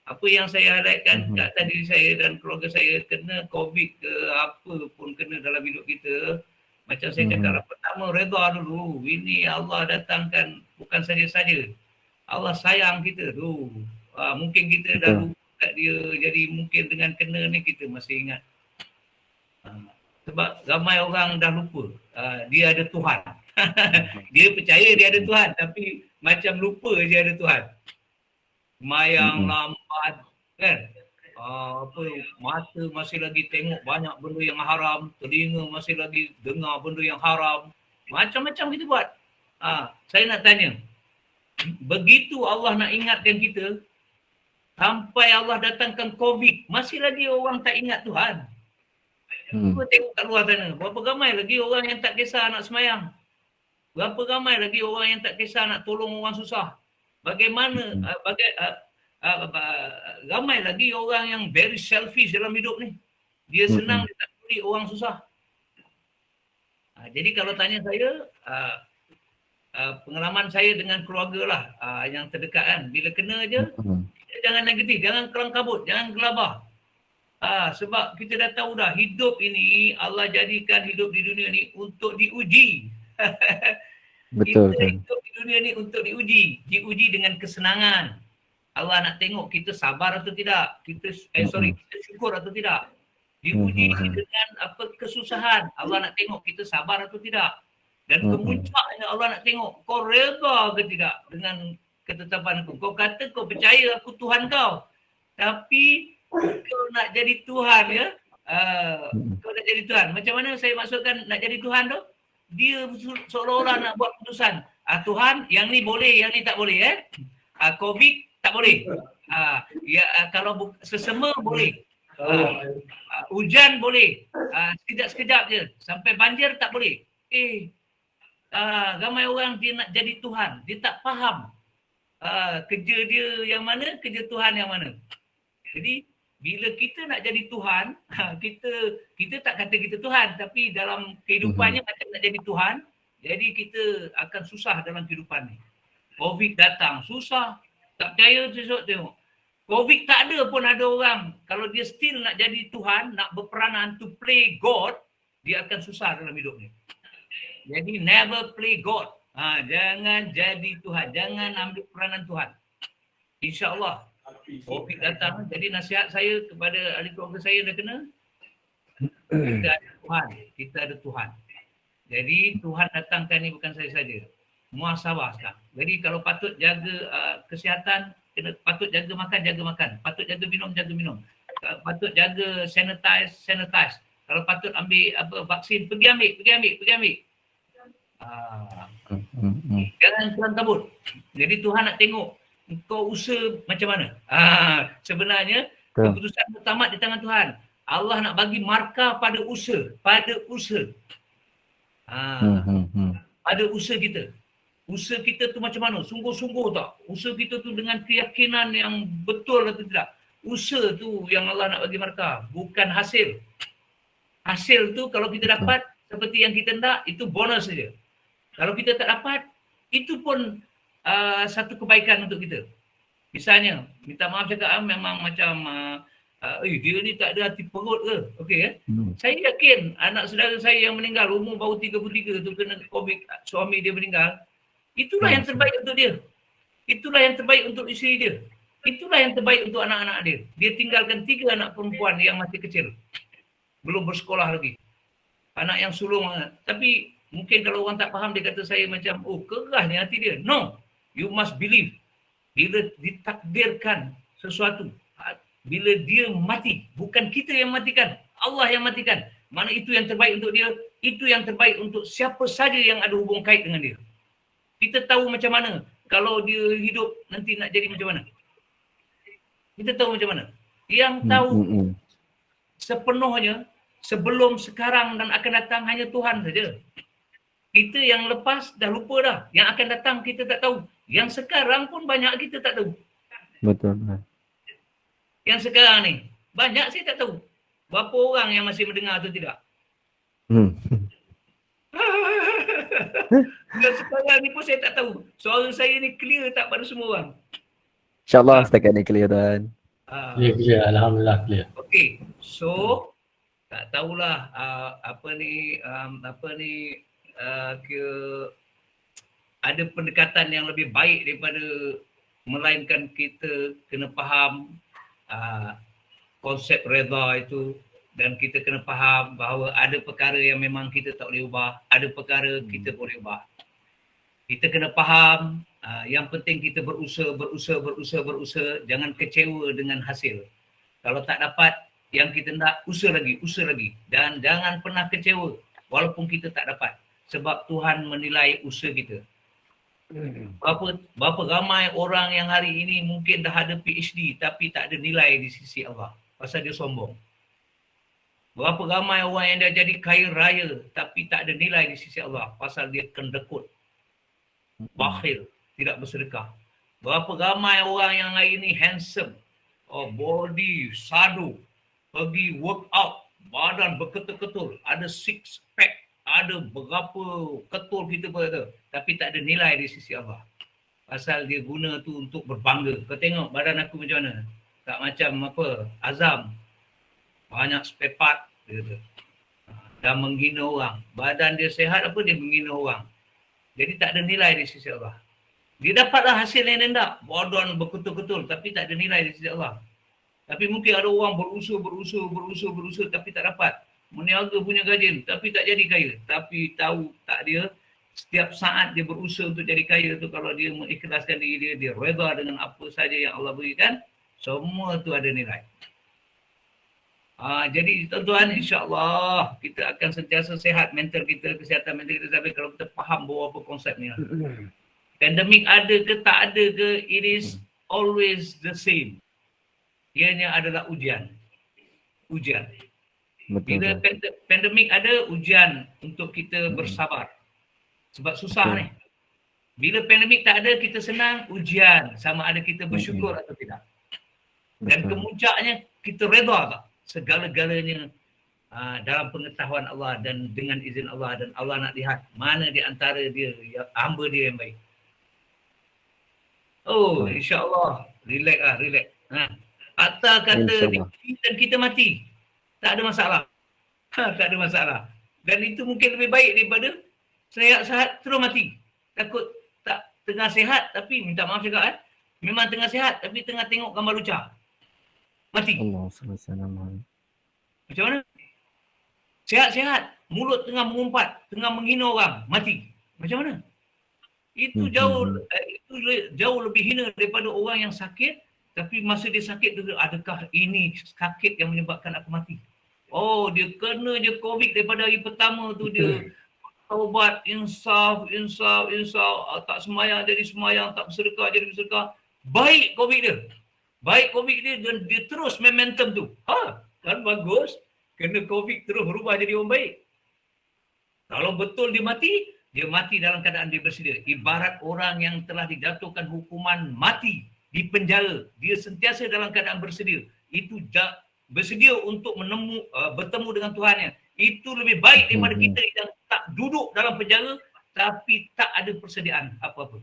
Apa yang saya highlightkan kat tadi saya dan keluarga saya kena COVID ke apa pun kena dalam hidup kita. Macam saya cakap pertama, redha dulu. Ini Allah datangkan bukan saja-saja. Allah sayang kita tu. Mungkin kita dah lupa kat dia. Jadi mungkin dengan kena ni kita masih ingat. Sebab ramai orang dah lupa. Dia ada Tuhan. Dia percaya dia ada Tuhan. Tapi macam lupa dia ada Tuhan. Mayang lambat kan, mata masih lagi tengok banyak benda yang haram, telinga masih lagi dengar benda yang haram, macam-macam kita buat. Saya nak tanya, begitu Allah nak ingatkan kita, sampai Allah datangkan COVID, masih lagi orang tak ingat Tuhan. Cuba tengok kat luar sana, berapa ramai lagi orang yang tak kisah nak semayang, berapa ramai lagi orang yang tak kisah nak tolong orang susah. Bagaimana ramai lagi orang yang very selfish dalam hidup ni. Dia senang dia tak peduli orang susah. Jadi kalau tanya saya, pengalaman saya dengan keluarga lah yang terdekat kan, bila kena je, jangan negatif, jangan kelang kabut, jangan gelabah. Sebab kita dah tahu dah, hidup ini Allah jadikan hidup di dunia ni untuk diuji. Betul. Kita hidup di dunia ni untuk diuji dengan kesenangan. Allah nak tengok kita sabar atau tidak, kita syukur atau tidak. Diuji dengan kesusahan, Allah nak tengok kita sabar atau tidak. Dan kemuncaknya Allah nak tengok kau reda ke tidak dengan ketetapan aku. Kau kata kau percaya aku Tuhan kau, tapi kau nak jadi Tuhan ya. Kau nak jadi Tuhan. Macam mana saya maksudkan nak jadi Tuhan tu? Dia seolah-olah nak buat keputusan. Tuhan, yang ni boleh, yang ni tak boleh COVID tak boleh. Kalau sesama boleh. Hujan boleh. Sekejap-sekejap je. Sampai banjir tak boleh. Ramai orang dia nak jadi Tuhan. Dia tak faham kerja dia yang mana, kerja Tuhan yang mana. Jadi bila kita nak jadi Tuhan, kita tak kata kita Tuhan, tapi dalam kehidupannya macam nak jadi Tuhan, jadi kita akan susah dalam kehidupan ni. COVID datang, susah. Tak percaya besok tengok. COVID tak ada pun ada orang, kalau dia still nak jadi Tuhan, nak berperanan to play God, dia akan susah dalam hidup ni. Jadi never play God. Jangan jadi Tuhan, jangan ambil peranan Tuhan. InsyaAllah. COVID datang, jadi nasihat saya kepada ahli keluarga saya dah kena, kita ada Tuhan, kita ada Tuhan. Jadi Tuhan datangkan ni bukan saya saja, muhasabah sekarang. Jadi kalau patut jaga kesihatan, patut jaga makan, patut jaga minum, patut jaga sanitize. Kalau patut ambil vaksin, pergi ambil. Jangan kelang kabut. Jadi Tuhan nak tengok kau usaha macam mana. Sebenarnya keputusan pertama di tangan Tuhan. Allah nak bagi markah pada usaha. Pada usaha kita. Usaha kita tu macam mana? Sungguh-sungguh tak? Usaha kita tu dengan keyakinan yang betul atau tidak? Usaha tu yang Allah nak bagi markah. Bukan hasil. Hasil tu kalau kita dapat, seperti yang kita nak, itu bonus saja. Kalau kita tak dapat, itu pun satu kebaikan untuk kita. Misalnya, minta maaf cakap memang macam dia ni tak ada hati perut ke? Okey ya. Saya yakin anak saudara saya yang meninggal umur baru 33 tu kena COVID, suami dia meninggal. Itulah yang terbaik untuk dia. Itulah yang terbaik untuk isteri dia. Itulah yang terbaik untuk anak-anak dia. Dia tinggalkan 3 anak perempuan yang masih kecil. Belum bersekolah lagi. Anak yang sulung. Tapi mungkin kalau orang tak faham, dia kata saya macam, oh kerahnya hati dia. No. You must believe. Bila ditakdirkan sesuatu, bila dia mati, bukan kita yang matikan, Allah yang matikan. Mana itu yang terbaik untuk dia, itu yang terbaik untuk siapa saja yang ada hubung kait dengan dia. Kita tahu macam mana kalau dia hidup nanti nak jadi macam mana. Kita tahu macam mana. Yang tahu sepenuhnya sebelum, sekarang dan akan datang hanya Tuhan saja. Kita yang lepas dah lupa dah. Yang akan datang kita tak tahu. Yang sekarang pun banyak kita tak tahu. Betul. Yang sekarang ni banyak saya tak tahu. Berapa orang yang masih mendengar atau tidak. Dan sekarang ni pun saya tak tahu. Suara saya ni clear tak pada semua orang. InsyaAllah setakat ni clear tuan. Clear. Alhamdulillah clear. Okey. So tak tahulah ada pendekatan yang lebih baik daripada melainkan kita kena faham konsep redha itu, dan kita kena faham bahawa ada perkara yang memang kita tak boleh ubah, ada perkara kita boleh ubah. Kita kena faham yang penting kita berusaha, jangan kecewa dengan hasil. Kalau tak dapat yang kita nak, usaha lagi dan jangan pernah kecewa walaupun kita tak dapat, sebab Tuhan menilai usaha kita. Berapa ramai orang yang hari ini mungkin dah ada PhD tapi tak ada nilai di sisi Allah pasal dia sombong. Berapa ramai orang yang dah jadi kaya raya tapi tak ada nilai di sisi Allah pasal dia kendekut, bakhil, tidak bersedekah. Berapa ramai orang yang hari ini handsome, body, sadu, pergi workout, badan berketul-ketul, ada six pack, ada berapa ketul kita berada, tapi tak ada nilai di sisi Allah. Pasal dia guna tu untuk berbangga. Kau tengok badan aku macam mana? Tak macam Azam. Banyak spare part, dia kata. Dan menghina orang. Badan dia sihat apa, dia menghina orang. Jadi tak ada nilai di sisi Allah. Dia dapatlah hasil yang dia nak. Badan berketul-ketul tapi tak ada nilai di sisi Allah. Tapi mungkin ada orang berusaha tapi tak dapat. Meniaga punya gaji tapi tak jadi kaya. Tapi tahu tak dia, setiap saat dia berusaha untuk jadi kaya tu, kalau dia mengikhlaskan diri dia redha dengan apa saja yang Allah berikan, semua tu ada nilai. Jadi tuan-tuan, insya-Allah kita akan sentiasa sihat mental kita, kesihatan mental kita, tapi kalau kita faham beberapa konsep ni. Pandemik ada ke tak ada ke, it is always the same. Ianya adalah ujian. Bila pandemik ada, ujian untuk kita bersabar. Sebab susah ni. Bila pandemik tak ada, kita senang, ujian. Sama ada kita bersyukur atau tidak. Dan kemuncaknya, kita redha tak? Segala-galanya dalam pengetahuan Allah dan dengan izin Allah. Dan Allah nak lihat mana di antara dia, hamba dia yang baik. Oh, insya-Allah. Relax. Atta kata kita mati. Tak ada masalah. Tak ada masalah. Dan itu mungkin lebih baik daripada sehat terus mati. Takut tak tengah sehat tapi minta maaf juga memang tengah sehat tapi tengah tengok gambar lucah. Mati. Allah SWT. Macam mana? Sehat-sehat, mulut tengah mengumpat, tengah menghina orang, mati. Macam mana? Itu jauh lebih hina daripada orang yang sakit. Tapi masa dia sakit tu, adakah ini sakit yang menyebabkan aku mati? Oh, dia kena je COVID daripada hari pertama tu, dia taubat, insaf, tak semayang jadi semayang, tak bersedekah jadi bersedekah. Baik COVID dia dan dia terus momentum tu. Kan bagus. Kena COVID terus berubah jadi orang baik. Kalau betul dia mati dalam keadaan dia bersedia. Ibarat orang yang telah dijatuhkan hukuman mati di penjara, dia sentiasa dalam keadaan bersedia. Itu bersedia untuk bertemu dengan Tuhannya. Itu lebih baik daripada kita yang tak duduk dalam penjara tapi tak ada persediaan apa-apa.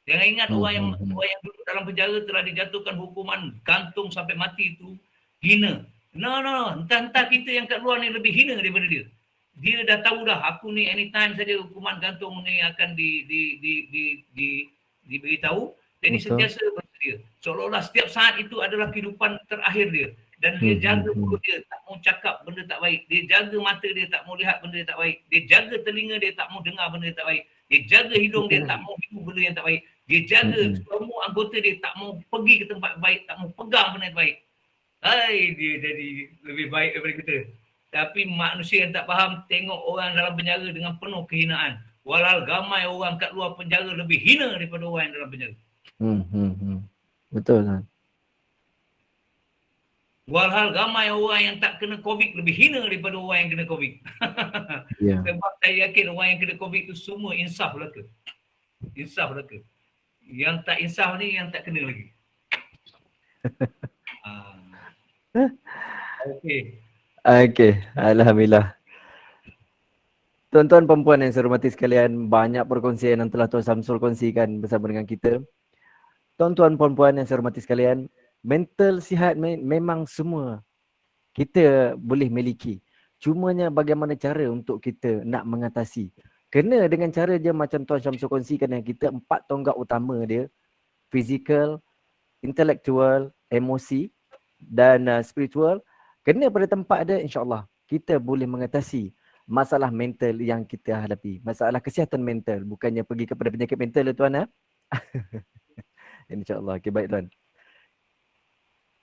Jangan ingat orang yang duduk dalam penjara telah dijatuhkan hukuman gantung sampai mati itu hina. No. Entah-entah kita yang kat luar ni lebih hina daripada dia. Dia dah tahu dah aku ni anytime saja hukuman gantung ni akan diberitahu. Jadi sentiasa bersedia. Seolah-olah setiap saat itu adalah kehidupan terakhir dia. Dan dia jaga mulut dia, tak mau cakap benda tak baik. Dia jaga mata dia, tak mau lihat benda yang tak baik. Dia jaga telinga dia, tak mau dengar benda yang tak baik. Dia jaga hidung dia, tak mau hidup benda yang tak baik. Dia jaga semua anggota dia, tak mau pergi ke tempat baik, tak mau pegang benda yang baik. Hai, dia jadi lebih baik daripada kita. Tapi manusia yang tak faham, tengok orang dalam penjara dengan penuh kehinaan. Walau ramai orang kat luar penjara lebih hina daripada orang yang dalam penjara. Betul kan? Walhal ramai orang yang tak kena COVID lebih hina daripada orang yang kena COVID. Sebab saya yakin orang yang kena COVID itu semua insaf belaka. Insaf belaka. Yang tak insaf ni yang tak kena lagi. Okey, alhamdulillah. Tuan-tuan perempuan yang saya hormati sekalian, banyak perkongsian yang telah Tuan Samsul kongsikan bersama dengan kita. Tuan-tuan perempuan yang saya hormati sekalian, mental sihat memang semua kita boleh miliki. Cumanya bagaimana cara untuk kita nak mengatasi. Kena dengan cara dia macam Tuan Syamsul kongsikan yang kita 4 tonggak utama dia. Physical, intellectual, emosi dan spiritual. Kena pada tempat dia, insyaAllah kita boleh mengatasi masalah mental yang kita hadapi. Masalah kesihatan mental. Bukannya pergi kepada penyakit mental tuan. InsyaAllah. Okay, baik tuan.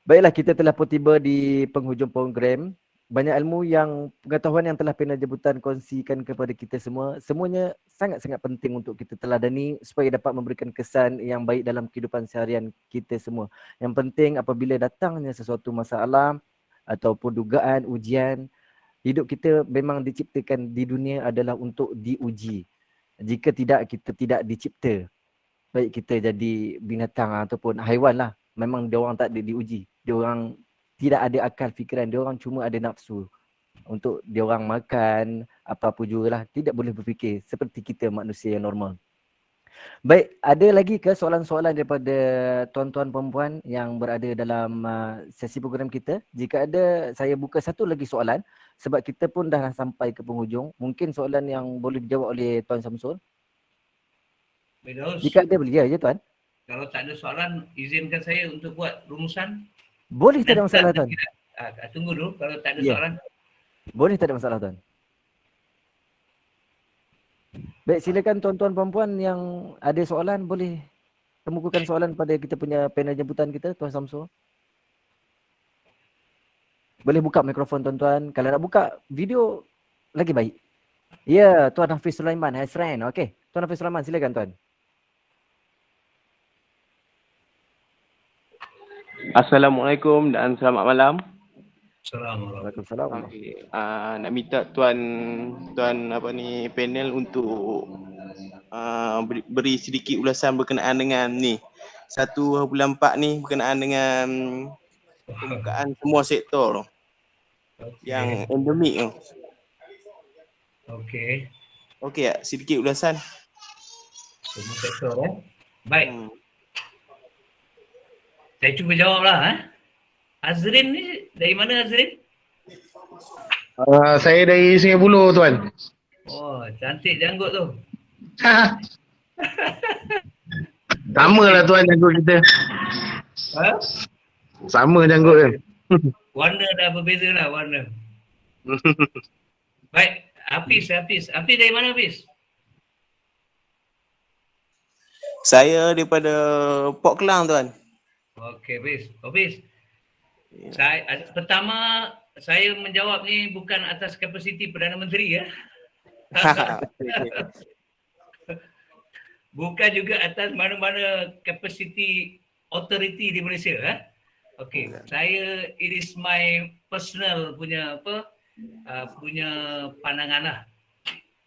Baiklah, kita telah pun tiba di penghujung program. Banyak ilmu yang, pengetahuan yang telah Panel Jemputan kongsikan kepada kita semua. Semuanya sangat-sangat penting untuk kita teladani supaya dapat memberikan kesan yang baik dalam kehidupan seharian kita semua. Yang penting apabila datangnya sesuatu masalah ataupun dugaan, ujian, hidup kita memang diciptakan di dunia adalah untuk diuji. Jika tidak, kita tidak dicipta. Baik kita jadi binatang ataupun haiwan lah. Memang dia orang tak ada diuji. Dia orang tidak ada akal fikiran. Dia orang cuma ada nafsu. Untuk dia orang makan, apa-apa jugalah. Tidak boleh berfikir seperti kita manusia yang normal. Baik, ada lagi ke soalan-soalan daripada tuan-tuan perempuan yang berada dalam sesi program kita? Jika ada, saya buka satu lagi soalan. Sebab kita pun dah sampai ke penghujung. Mungkin soalan yang boleh dijawab oleh Tuan Samsul. Jika ada, boleh ya tuan. Kalau tak ada soalan, izinkan saya untuk buat rumusan. Boleh, tak ada masalah tuan. Tunggu dulu, kalau tak ada soalan. Boleh, tak ada masalah tuan. Baik, silakan tuan-tuan perempuan yang ada soalan, boleh kemukakan soalan pada kita punya panel jemputan kita, Tuan Samsul. Boleh buka mikrofon tuan-tuan. Kalau nak buka video, lagi baik. Ya, Tuan Hafiz Sulaiman, Hasran. Okey, Tuan Hafiz Sulaiman, silakan tuan. Assalamualaikum dan selamat malam. Assalamualaikum. Okay. Nak minta tuan panel untuk beri sedikit ulasan berkenaan dengan ni 1 bulan 4 ni berkenaan dengan pembukaan semua sektor yang endemik tu. Okey. Okey tak? Sedikit ulasan. Semua sektor Baik. Saya cuba jawablah. Azrin ni dari mana Azrin? Saya dari Sungai Buloh tuan. Oh, cantik janggut tu. Sama lah tuan janggut kita. Sama janggut kan. Warna dah berbeza lah warna. Baik, Hafiz. Hafiz dari mana Hafiz? Saya daripada Port Klang tuan. Okey, Hafiz. Pertama, saya menjawab ni bukan atas kapasiti Perdana Menteri ya. Bukan juga atas mana-mana kapasiti authority di Malaysia. Okey, it is my personal punya punya pandangan lah.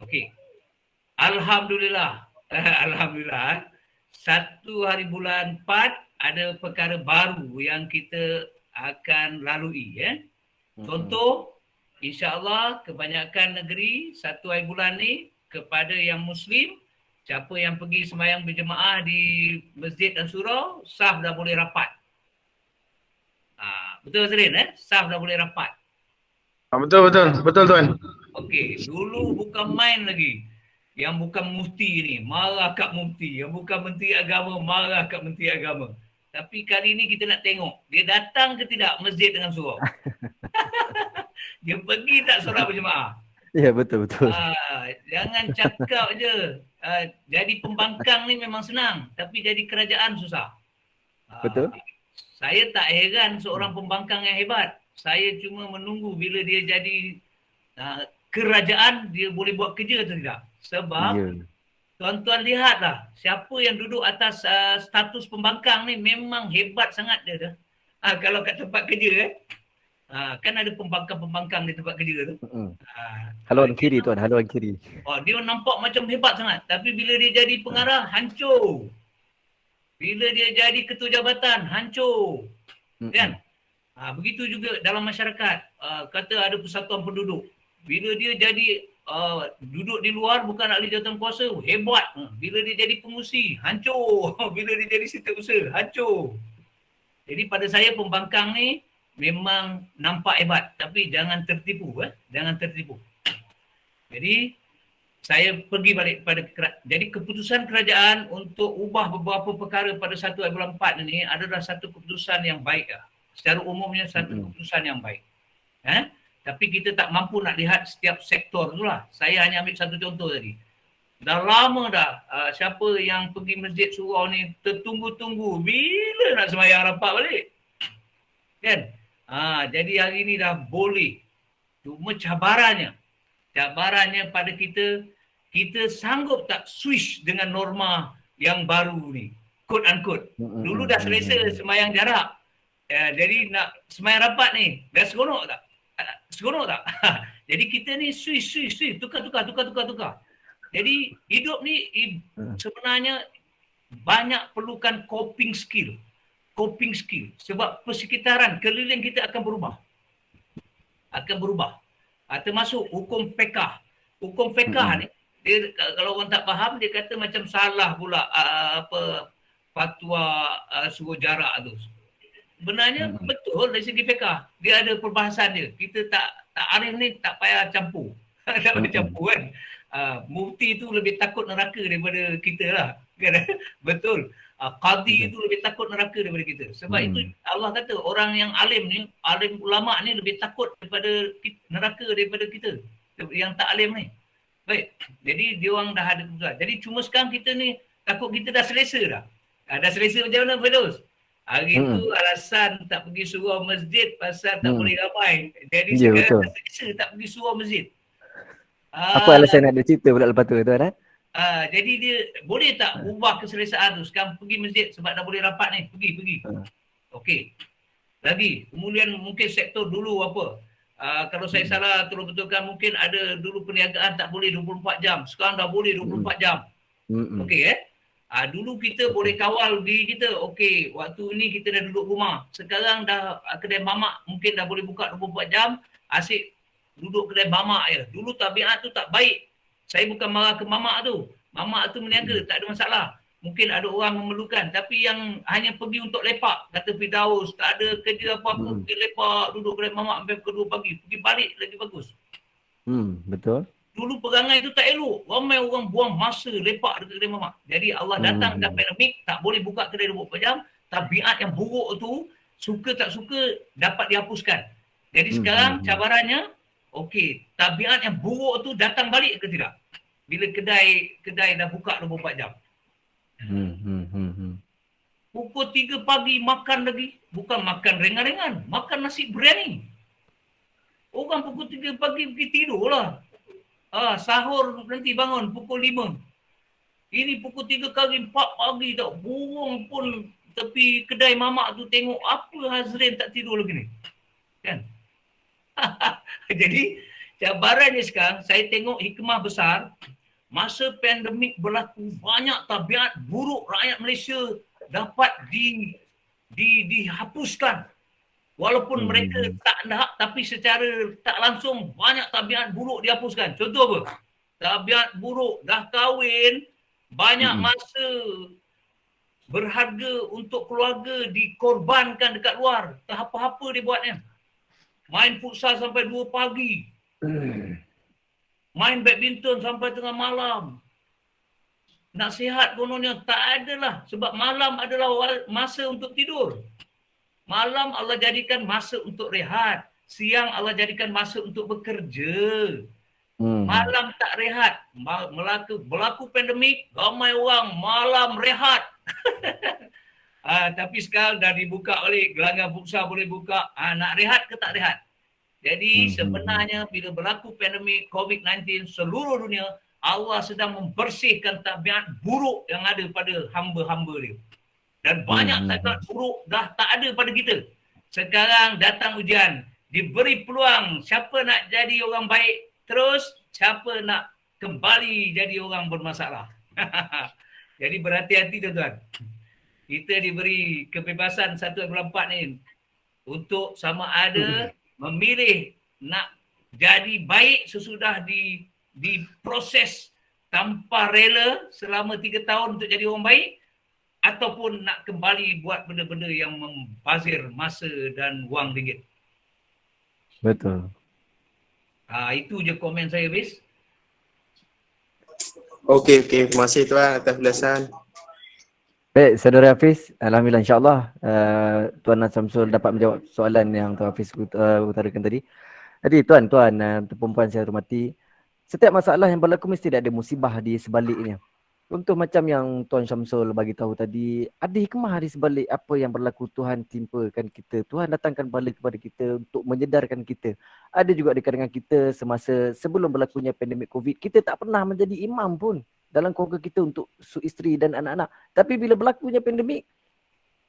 Okey. Alhamdulillah. Alhamdulillah. 1 hari bulan 4 ada perkara baru yang kita akan lalui. Contoh, InsyaAllah kebanyakan negeri 1 hari bulan ni kepada yang Muslim, siapa yang pergi sembahyang berjemaah di masjid dan surau, saf dah boleh rapat. Betul Azrin Saf dah boleh rapat. Betul tuan. Okey, dulu bukan main lagi. Yang bukan mufti ni marah kat mufti, yang bukan menteri agama marah kat menteri agama. Tapi kali ni kita nak tengok dia datang ke tidak masjid dengan surau. Dia pergi tak solat berjemaah. Ya, betul. Jangan cakap je. Jadi pembangkang ni memang senang, tapi jadi kerajaan susah. Betul. Saya tak heran seorang pembangkang yang hebat. Saya cuma menunggu bila dia jadi kerajaan, dia boleh buat kerja atau tidak. Sebab tuan-tuan lihatlah, siapa yang duduk atas status pembangkang ni memang hebat sangat dia tu. Kalau kat tempat kerja kan ada pembangkang-pembangkang di tempat kerja tu. Haluan kiri tuan, haluan kiri. Dia nampak macam hebat sangat. Tapi bila dia jadi pengarah, hancur. Bila dia jadi ketua jabatan, hancur. Kan? Begitu juga dalam masyarakat. Kata ada persatuan penduduk. Bila dia jadi duduk di luar bukan ahli jawatan kuasa, hebat. Bila dia jadi pengurusi, hancur. Bila dia jadi setiausaha, hancur. Jadi pada saya pembangkang ni memang nampak hebat, tapi jangan tertipu. Jangan tertipu. Jadi saya pergi balik pada jadi keputusan kerajaan untuk ubah beberapa perkara pada 1 bulan 4 ini adalah satu keputusan yang baik. Secara umumnya satu keputusan yang baik. Tapi kita tak mampu nak lihat setiap sektor tu lah. Saya hanya ambil satu contoh tadi. Dah lama dah siapa yang pergi masjid surau ni tertunggu-tunggu bila nak sembahyang rapat balik. Kan? Jadi hari ni dah boleh. Cuma cabarannya pada kita sanggup tak switch dengan norma yang baru ni. Quote unquote. Dulu dah selesa sembahyang jarak. Jadi nak sembahyang rapat ni, dah seronok tak? Seronok tak? Jadi kita ni switch, tukar. Jadi hidup ni sebenarnya banyak perlukan coping skill. Sebab persekitaran keliling kita akan berubah. Termasuk hukum fiqh. Hukum fiqh ni, dia, kalau orang tak faham, dia kata macam salah pula fatwa suruh jarak tu. Sebenarnya betul dari segi fiqh. Dia ada perbahasan dia. Kita tak arif ni tak payah campur. Tak payah campur kan. Mufti tu lebih takut neraka daripada kita lah. Kan? Betul. Qadi itu lebih takut neraka daripada kita. Sebab itu Allah kata orang yang alim ni, alim ulama ni lebih takut daripada neraka daripada kita. Yang tak alim ni. Baik. Jadi dia orang dah ada keputusan. Jadi cuma sekarang kita ni takut kita dah selesa dah. Dah selesa macam mana Firdaus? Hari tu alasan tak pergi surau masjid pasal tak boleh ramai. Jadi sekarang dah selesa tak pergi surau masjid. Apa alasan nak ada cerita pula lepas tu tuan? Jadi dia boleh tak ubah keselesaan tu? Sekarang pergi masjid sebab dah boleh rapat ni. Pergi. Okey. Lagi. Kemudian mungkin sektor dulu apa. Kalau saya salah tolong betulkan, mungkin ada dulu perniagaan tak boleh 24 jam. Sekarang dah boleh 24 jam. Okey dulu kita boleh kawal diri kita. Okey, waktu ni kita dah duduk rumah. Sekarang dah kedai mamak mungkin dah boleh buka 24 jam. Asyik duduk kedai mamak je. Dulu tabiat tu tak baik. Saya bukan marah ke mamak tu. Mamak tu meniaga, tak ada masalah. Mungkin ada orang memerlukan. Tapi yang hanya pergi untuk lepak. Kata Firdaus, tak ada kerja apa-apa. Pergi lepak, duduk kedai mamak sampai pukul 2 pagi. Pergi balik lagi bagus. Betul. Dulu perangai tu tak elok. Ramai orang buang masa lepak dekat kedai mamak. Jadi Allah datang dah pandemik, tak boleh buka kedai 24 jam. Tabiat yang buruk tu, suka tak suka, dapat dihapuskan. Jadi sekarang cabarannya, okey, tabiat yang buruk tu datang balik ke tidak? Bila kedai dah buka 24 jam. Pukul 3 pagi makan lagi. Bukan makan ringan-ringan. Makan nasi biryani. Orang pukul 3 pagi pergi tidur lah. Sahur nanti bangun pukul 5. Ini pukul 3 kali 4 pagi tak. Burung pun tepi kedai mamak tu tengok apa Hazrin tak tidur lagi ni. Kan? Jadi cabarannya sekarang saya tengok hikmah besar. Masa pandemik berlaku, banyak tabiat buruk rakyat Malaysia dapat dihapuskan. Walaupun mereka tak nak, tapi secara tak langsung banyak tabiat buruk dihapuskan. Contoh apa? Tabiat buruk, dah kahwin, banyak masa berharga untuk keluarga dikorbankan dekat luar. Tak apa-apa dia buatnya. Main futsal sampai 2 pagi. Main badminton sampai tengah malam. Nak sihat kononnya tak adalah. Sebab malam adalah masa untuk tidur. Malam Allah jadikan masa untuk rehat. Siang Allah jadikan masa untuk bekerja. Malam tak rehat. Berlaku pandemik, ramai orang malam rehat. Tapi sekarang dah dibuka oleh gelanggang futsal boleh buka. Nak rehat ke tak rehat? Jadi sebenarnya bila berlaku pandemik COVID-19 seluruh dunia, Allah sedang membersihkan tabiat buruk yang ada pada hamba-hamba dia. Dan banyak tabiat buruk dah tak ada pada kita. Sekarang datang ujian. Diberi peluang siapa nak jadi orang baik terus, siapa nak kembali jadi orang bermasalah. Jadi berhati-hati tuan-tuan. Kita diberi kebebasan 1/4 ni untuk sama ada memilih nak jadi baik sesudah diproses tanpa rela selama 3 tahun untuk jadi orang baik, ataupun nak kembali buat benda-benda yang membazir masa dan wang ringgit. Betul. Itu je komen saya, Bis. Okey, terima kasih tuan atas ulasan. Baik, Saudara Hafiz, alhamdulillah insya-Allah Tuan Samsul dapat menjawab soalan yang Tuan Hafiz utarakan tadi. Jadi tuan-tuan dan perempuan saya hormati, setiap masalah yang berlaku mesti ada musibah di sebaliknya. Contoh macam yang Tuan Syamsul bagi tahu tadi, ada hikmah di sebalik apa yang berlaku. Tuhan timpakan kita, Tuhan datangkan bala kepada kita untuk menyedarkan kita. Ada juga di kalangan kita semasa sebelum berlakunya pandemik COVID, kita tak pernah menjadi imam pun dalam keluarga kita untuk isteri dan anak-anak. Tapi bila berlakunya pandemik,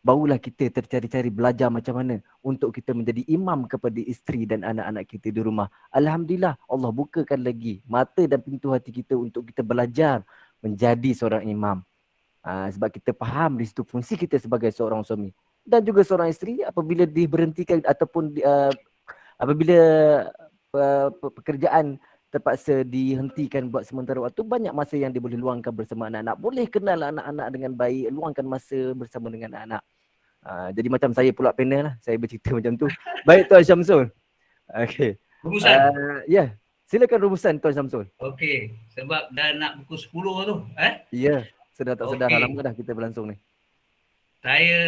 barulah kita tercari-cari belajar macam mana untuk kita menjadi imam kepada isteri dan anak-anak kita di rumah. Alhamdulillah, Allah bukakan lagi mata dan pintu hati kita untuk kita belajar menjadi seorang imam. Sebab kita faham di situ fungsi kita sebagai seorang suami dan juga seorang isteri. Apabila diberhentikan ataupun apabila pekerjaan terpaksa dihentikan buat sementara waktu, banyak masa yang dia boleh luangkan bersama anak-anak. Boleh kenal anak-anak dengan baik, luangkan masa bersama dengan anak-anak. Jadi macam saya pula panel lah, saya bercerita macam tu. Baik Tuan Syamsul. Okey. Rumusan. Ya, silakan rumusan Tuan Syamsul. Okey, sebab dah nak pukul 10 tu. Ya, sedar tak sedar, Okey. lama dah kita berlangsung ni. Saya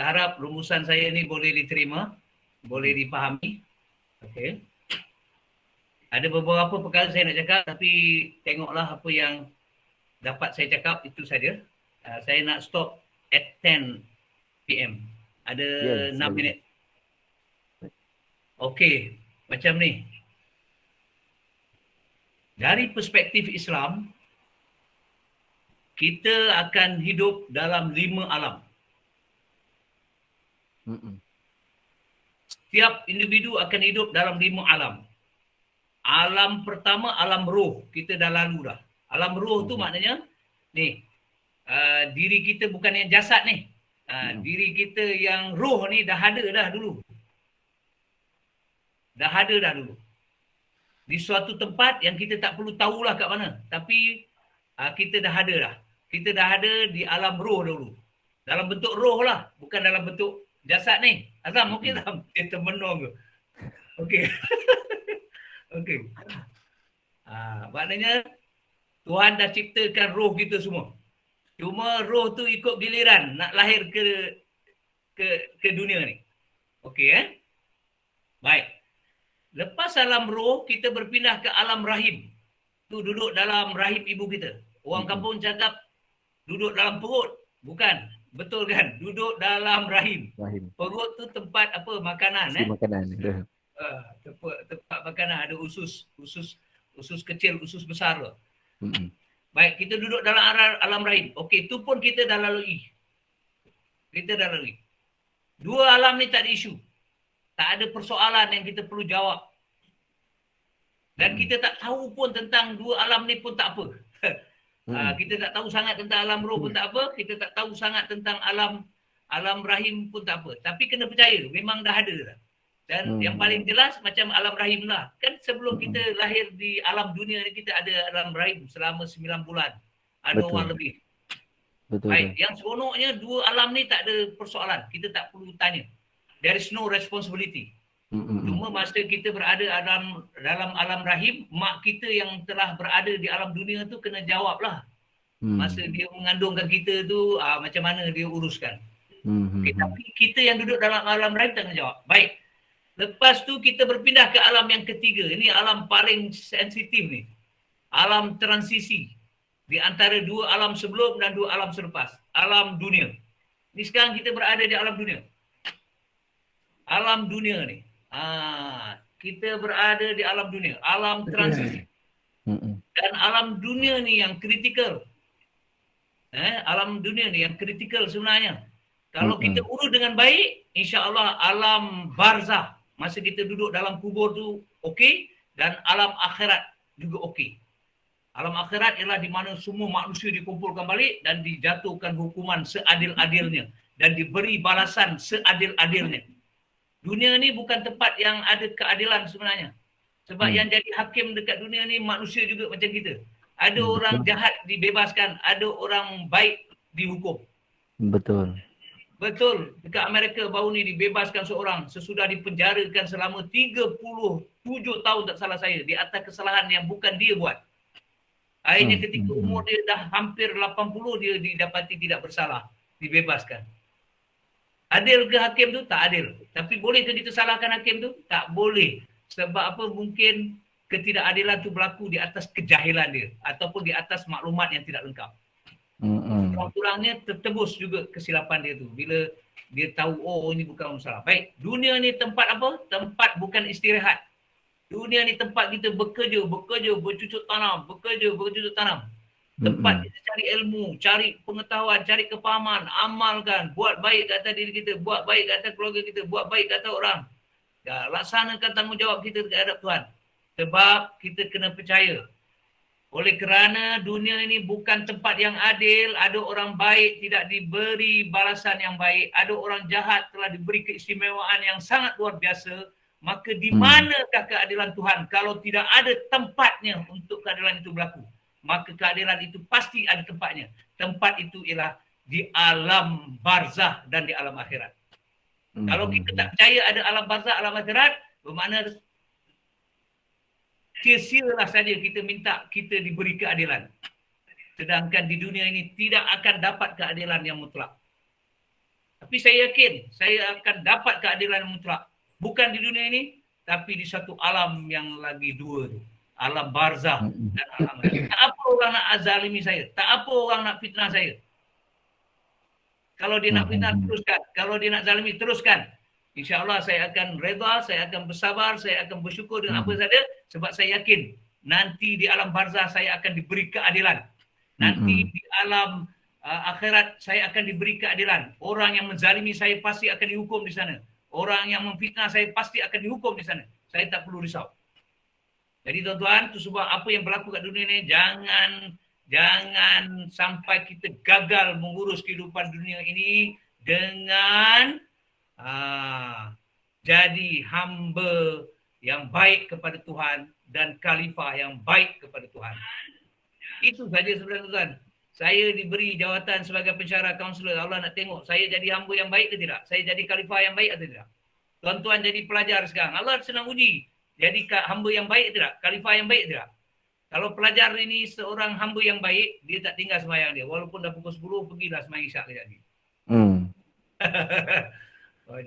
harap rumusan saya ni boleh diterima, boleh dipahami. Okey. Ada beberapa perkara saya nak cakap, tapi tengoklah apa yang dapat saya cakap, itu saja. Saya nak stop at 10 PM. Ada 6 minit. Okey, macam ni. Dari perspektif Islam, kita akan hidup dalam 5 alam. Setiap individu akan hidup dalam 5 alam. Alam pertama, alam roh. Kita dah lalu dah. Alam roh tu maknanya, ni, diri kita bukan yang jasad ni. Diri kita yang roh ni dah ada dah dulu. Dah ada dah dulu. Di suatu tempat yang kita tak perlu tahulah kat mana. Tapi kita dah ada dah. Kita dah ada di alam roh dulu. Dalam bentuk roh lah. Bukan dalam bentuk jasad ni. Azam, okey tak? Dia termenung ke? Okey. Okey. Maknanya Tuhan dah ciptakan roh kita semua. Cuma roh tu ikut giliran nak lahir ke dunia ni. Okey Baik. Lepas alam roh, kita berpindah ke alam rahim. Tu duduk dalam rahim ibu kita. Orang kampung cakap duduk dalam perut. Bukan. Betul kan? Duduk dalam rahim. Perut tu tempat apa? Makanan. Makanan. Tempat makanan, ada usus kecil, usus besar tu. Baik, kita duduk dalam alam rahim. Okey, tu pun kita dah lalui. Dua alam ni tak ada isu. Tak ada persoalan yang kita perlu jawab. Dan kita tak tahu pun tentang dua alam ni pun tak apa. Kita tak tahu sangat tentang alam roh pun tak apa. Kita tak tahu sangat tentang alam alam rahim pun tak apa. Tapi kena percaya, memang dah ada dah. Dan yang paling jelas macam alam rahim lah. Kan sebelum kita lahir di alam dunia ni, kita ada alam rahim selama 9 bulan. Ada orang lebih. Betul. Baik, yang seronoknya dua alam ni tak ada persoalan. Kita tak perlu tanya. There is no responsibility. Cuma masa kita berada dalam alam rahim, mak kita yang telah berada di alam dunia tu kena jawab lah. Masa dia mengandungkan kita tu, macam mana dia uruskan. Okay, tapi kita yang duduk dalam alam rahim tak kena jawab. Baik. Lepas tu kita berpindah ke alam yang ketiga. Ini alam paling sensitif ni. Alam transisi. Di antara dua alam sebelum dan dua alam selepas. Alam dunia. Ni sekarang kita berada di alam dunia. Alam dunia ni. Kita berada di alam dunia. Alam transisi. Dan alam dunia ni yang kritikal. Alam dunia ni yang kritikal sebenarnya. Kalau kita urus dengan baik, insya-Allah alam barzah. Masa kita duduk dalam kubur tu okey, dan alam akhirat juga okey. Alam akhirat ialah di mana semua manusia dikumpulkan balik dan dijatuhkan hukuman seadil-adilnya dan diberi balasan seadil-adilnya. Dunia ni bukan tempat yang ada keadilan sebenarnya. Sebab yang jadi hakim dekat dunia ni manusia juga macam kita. Ada orang jahat dibebaskan, ada orang baik dihukum. Betul. Betul. Dekat Amerika baru ni dibebaskan seorang sesudah dipenjarakan selama 37 tahun tak salah saya di atas kesalahan yang bukan dia buat. Akhirnya ketika umur dia dah hampir 80 dia didapati tidak bersalah, dibebaskan. Adil ke hakim tu? Tak adil. Tapi boleh ke kita salahkan hakim tu? Tak boleh. Sebab apa? Mungkin ketidakadilan tu berlaku di atas kejahilan dia ataupun di atas maklumat yang tidak lengkap. Kurang-kurangnya tertebus juga kesilapan dia tu bila dia tahu ini bukan masalah. Baik, dunia ni tempat apa? Tempat bukan istirahat. Dunia ni tempat kita bekerja, bercucuk tanam. Tempat kita cari ilmu, cari pengetahuan, cari kefahaman, amalkan, buat baik kat atas diri kita, buat baik kat atas keluarga kita, buat baik kat atas orang. Ya, laksanakan tanggungjawab kita terhadap Tuhan. Sebab kita kena percaya. Oleh kerana dunia ini bukan tempat yang adil, ada orang baik tidak diberi balasan yang baik, ada orang jahat telah diberi keistimewaan yang sangat luar biasa. Maka di manakah keadilan Tuhan kalau tidak ada tempatnya untuk keadilan itu berlaku? Maka keadilan itu pasti ada tempatnya. Tempat itu ialah di alam barzah dan di alam akhirat. Kalau kita tak percaya ada alam barzah, alam akhirat, bermakna sia-sialah saja kita minta kita diberi keadilan. Sedangkan di dunia ini tidak akan dapat keadilan yang mutlak. Tapi saya yakin saya akan dapat keadilan yang mutlak. Bukan di dunia ini, tapi di satu alam yang lagi dua tu. Alam barzah dan alam akhirat. Tak apa orang nak azalimi saya. Tak apa orang nak fitnah saya. Kalau dia nak fitnah, teruskan. Kalau dia nak zalimi, teruskan. InsyaAllah saya akan reda, saya akan bersabar, saya akan bersyukur dengan apa saja. Sebab saya yakin nanti di alam barzah saya akan diberi keadilan. Nanti di alam akhirat saya akan diberi keadilan. Orang yang menzalimi saya pasti akan dihukum di sana. Orang yang memfitnah saya pasti akan dihukum di sana. Saya tak perlu risau. Jadi tuan-tuan, itu sebab apa yang berlaku kat dunia ni, jangan sampai kita gagal mengurus kehidupan dunia ini dengan jadi hamba yang baik kepada Tuhan dan khalifah yang baik kepada Tuhan. Itu saja sebenarnya tuan. Saya diberi jawatan sebagai pensyarah kaunselor. Allah nak tengok saya jadi hamba yang baik ke tidak? Saya jadi khalifah yang baik atau tidak? Tuan-tuan jadi pelajar sekarang. Allah senang uji. Jadi hamba yang baik tidak? Khalifah yang baik tidak? Kalau pelajar ini seorang hamba yang baik, dia tak tinggal sembahyang dia. Walaupun dah pukul 10, pergilah sembahyang isyak kejap lagi.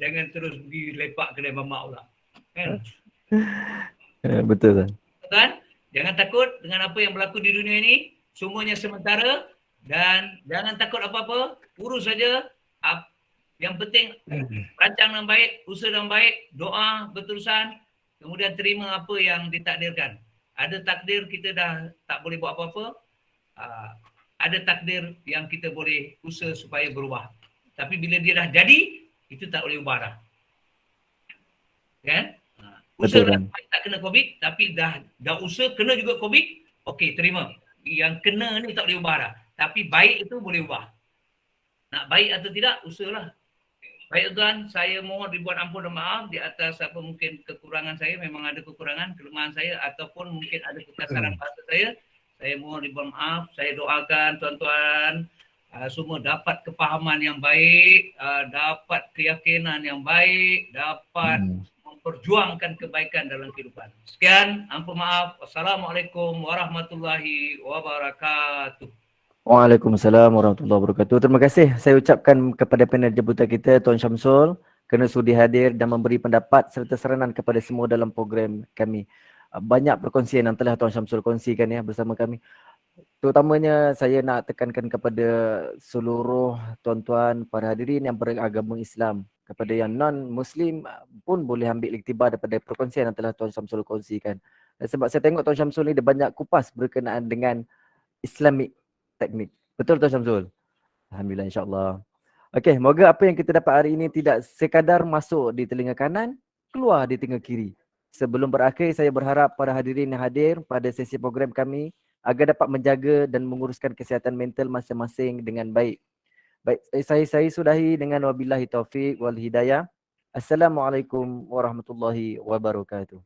Jangan terus pergi lepak kedai mamak pula. Kan? Betul kan? Tuan, jangan takut dengan apa yang berlaku di dunia ini. Semuanya sementara. Dan jangan takut apa-apa, urus saja. Yang penting rancang dengan baik, usaha dengan baik, doa berterusan, kemudian terima apa yang ditakdirkan. Ada takdir kita dah tak boleh buat apa-apa, ada takdir yang kita boleh usaha supaya berubah. Tapi bila dia dah jadi, itu tak boleh ubah dah. Kan? Usaha kan? Tak kena COVID, tapi dah usaha kena juga COVID, okey terima. Yang kena ni tak boleh ubah dah. Tapi baik itu boleh ubah. Nak baik atau tidak, usahalah. Baik tuan, saya mohon ribuan ampun dan maaf di atas apa mungkin kekurangan saya, memang ada kekurangan, kelemahan saya ataupun mungkin ada kekasaran bahasa saya. Saya mohon ribuan maaf, saya doakan tuan-tuan semua dapat kepahaman yang baik, dapat keyakinan yang baik, dapat memperjuangkan kebaikan dalam kehidupan. Sekian, ampun maaf. Wassalamualaikum warahmatullahi wabarakatuh. Waalaikumsalam warahmatullahi wabarakatuh. Terima kasih saya ucapkan kepada panel jemputan kita Tuan Syamsul kerana sudi hadir dan memberi pendapat serta saranan kepada semua dalam program kami. Banyak perkongsian yang telah Tuan Syamsul kongsikan ya bersama kami. Terutamanya saya nak tekankan kepada seluruh tuan-tuan para hadirin yang beragama Islam, kepada yang non-Muslim pun boleh ambil iktibar daripada perkongsian yang telah Tuan Syamsul kongsikan. Sebab saya tengok Tuan Syamsul ni dia banyak kupas berkenaan dengan Islamic teknik. Betul Tuan Syamsul? Alhamdulillah, insyaAllah. Okey, moga apa yang kita dapat hari ini tidak sekadar masuk di telinga kanan, keluar di telinga kiri. Sebelum berakhir, saya berharap para hadirin yang hadir pada sesi program kami agar dapat menjaga dan menguruskan kesihatan mental masing-masing dengan baik. Baik, saya sudahi dengan wabillahi taufiq wal hidayah. Assalamualaikum warahmatullahi wabarakatuh.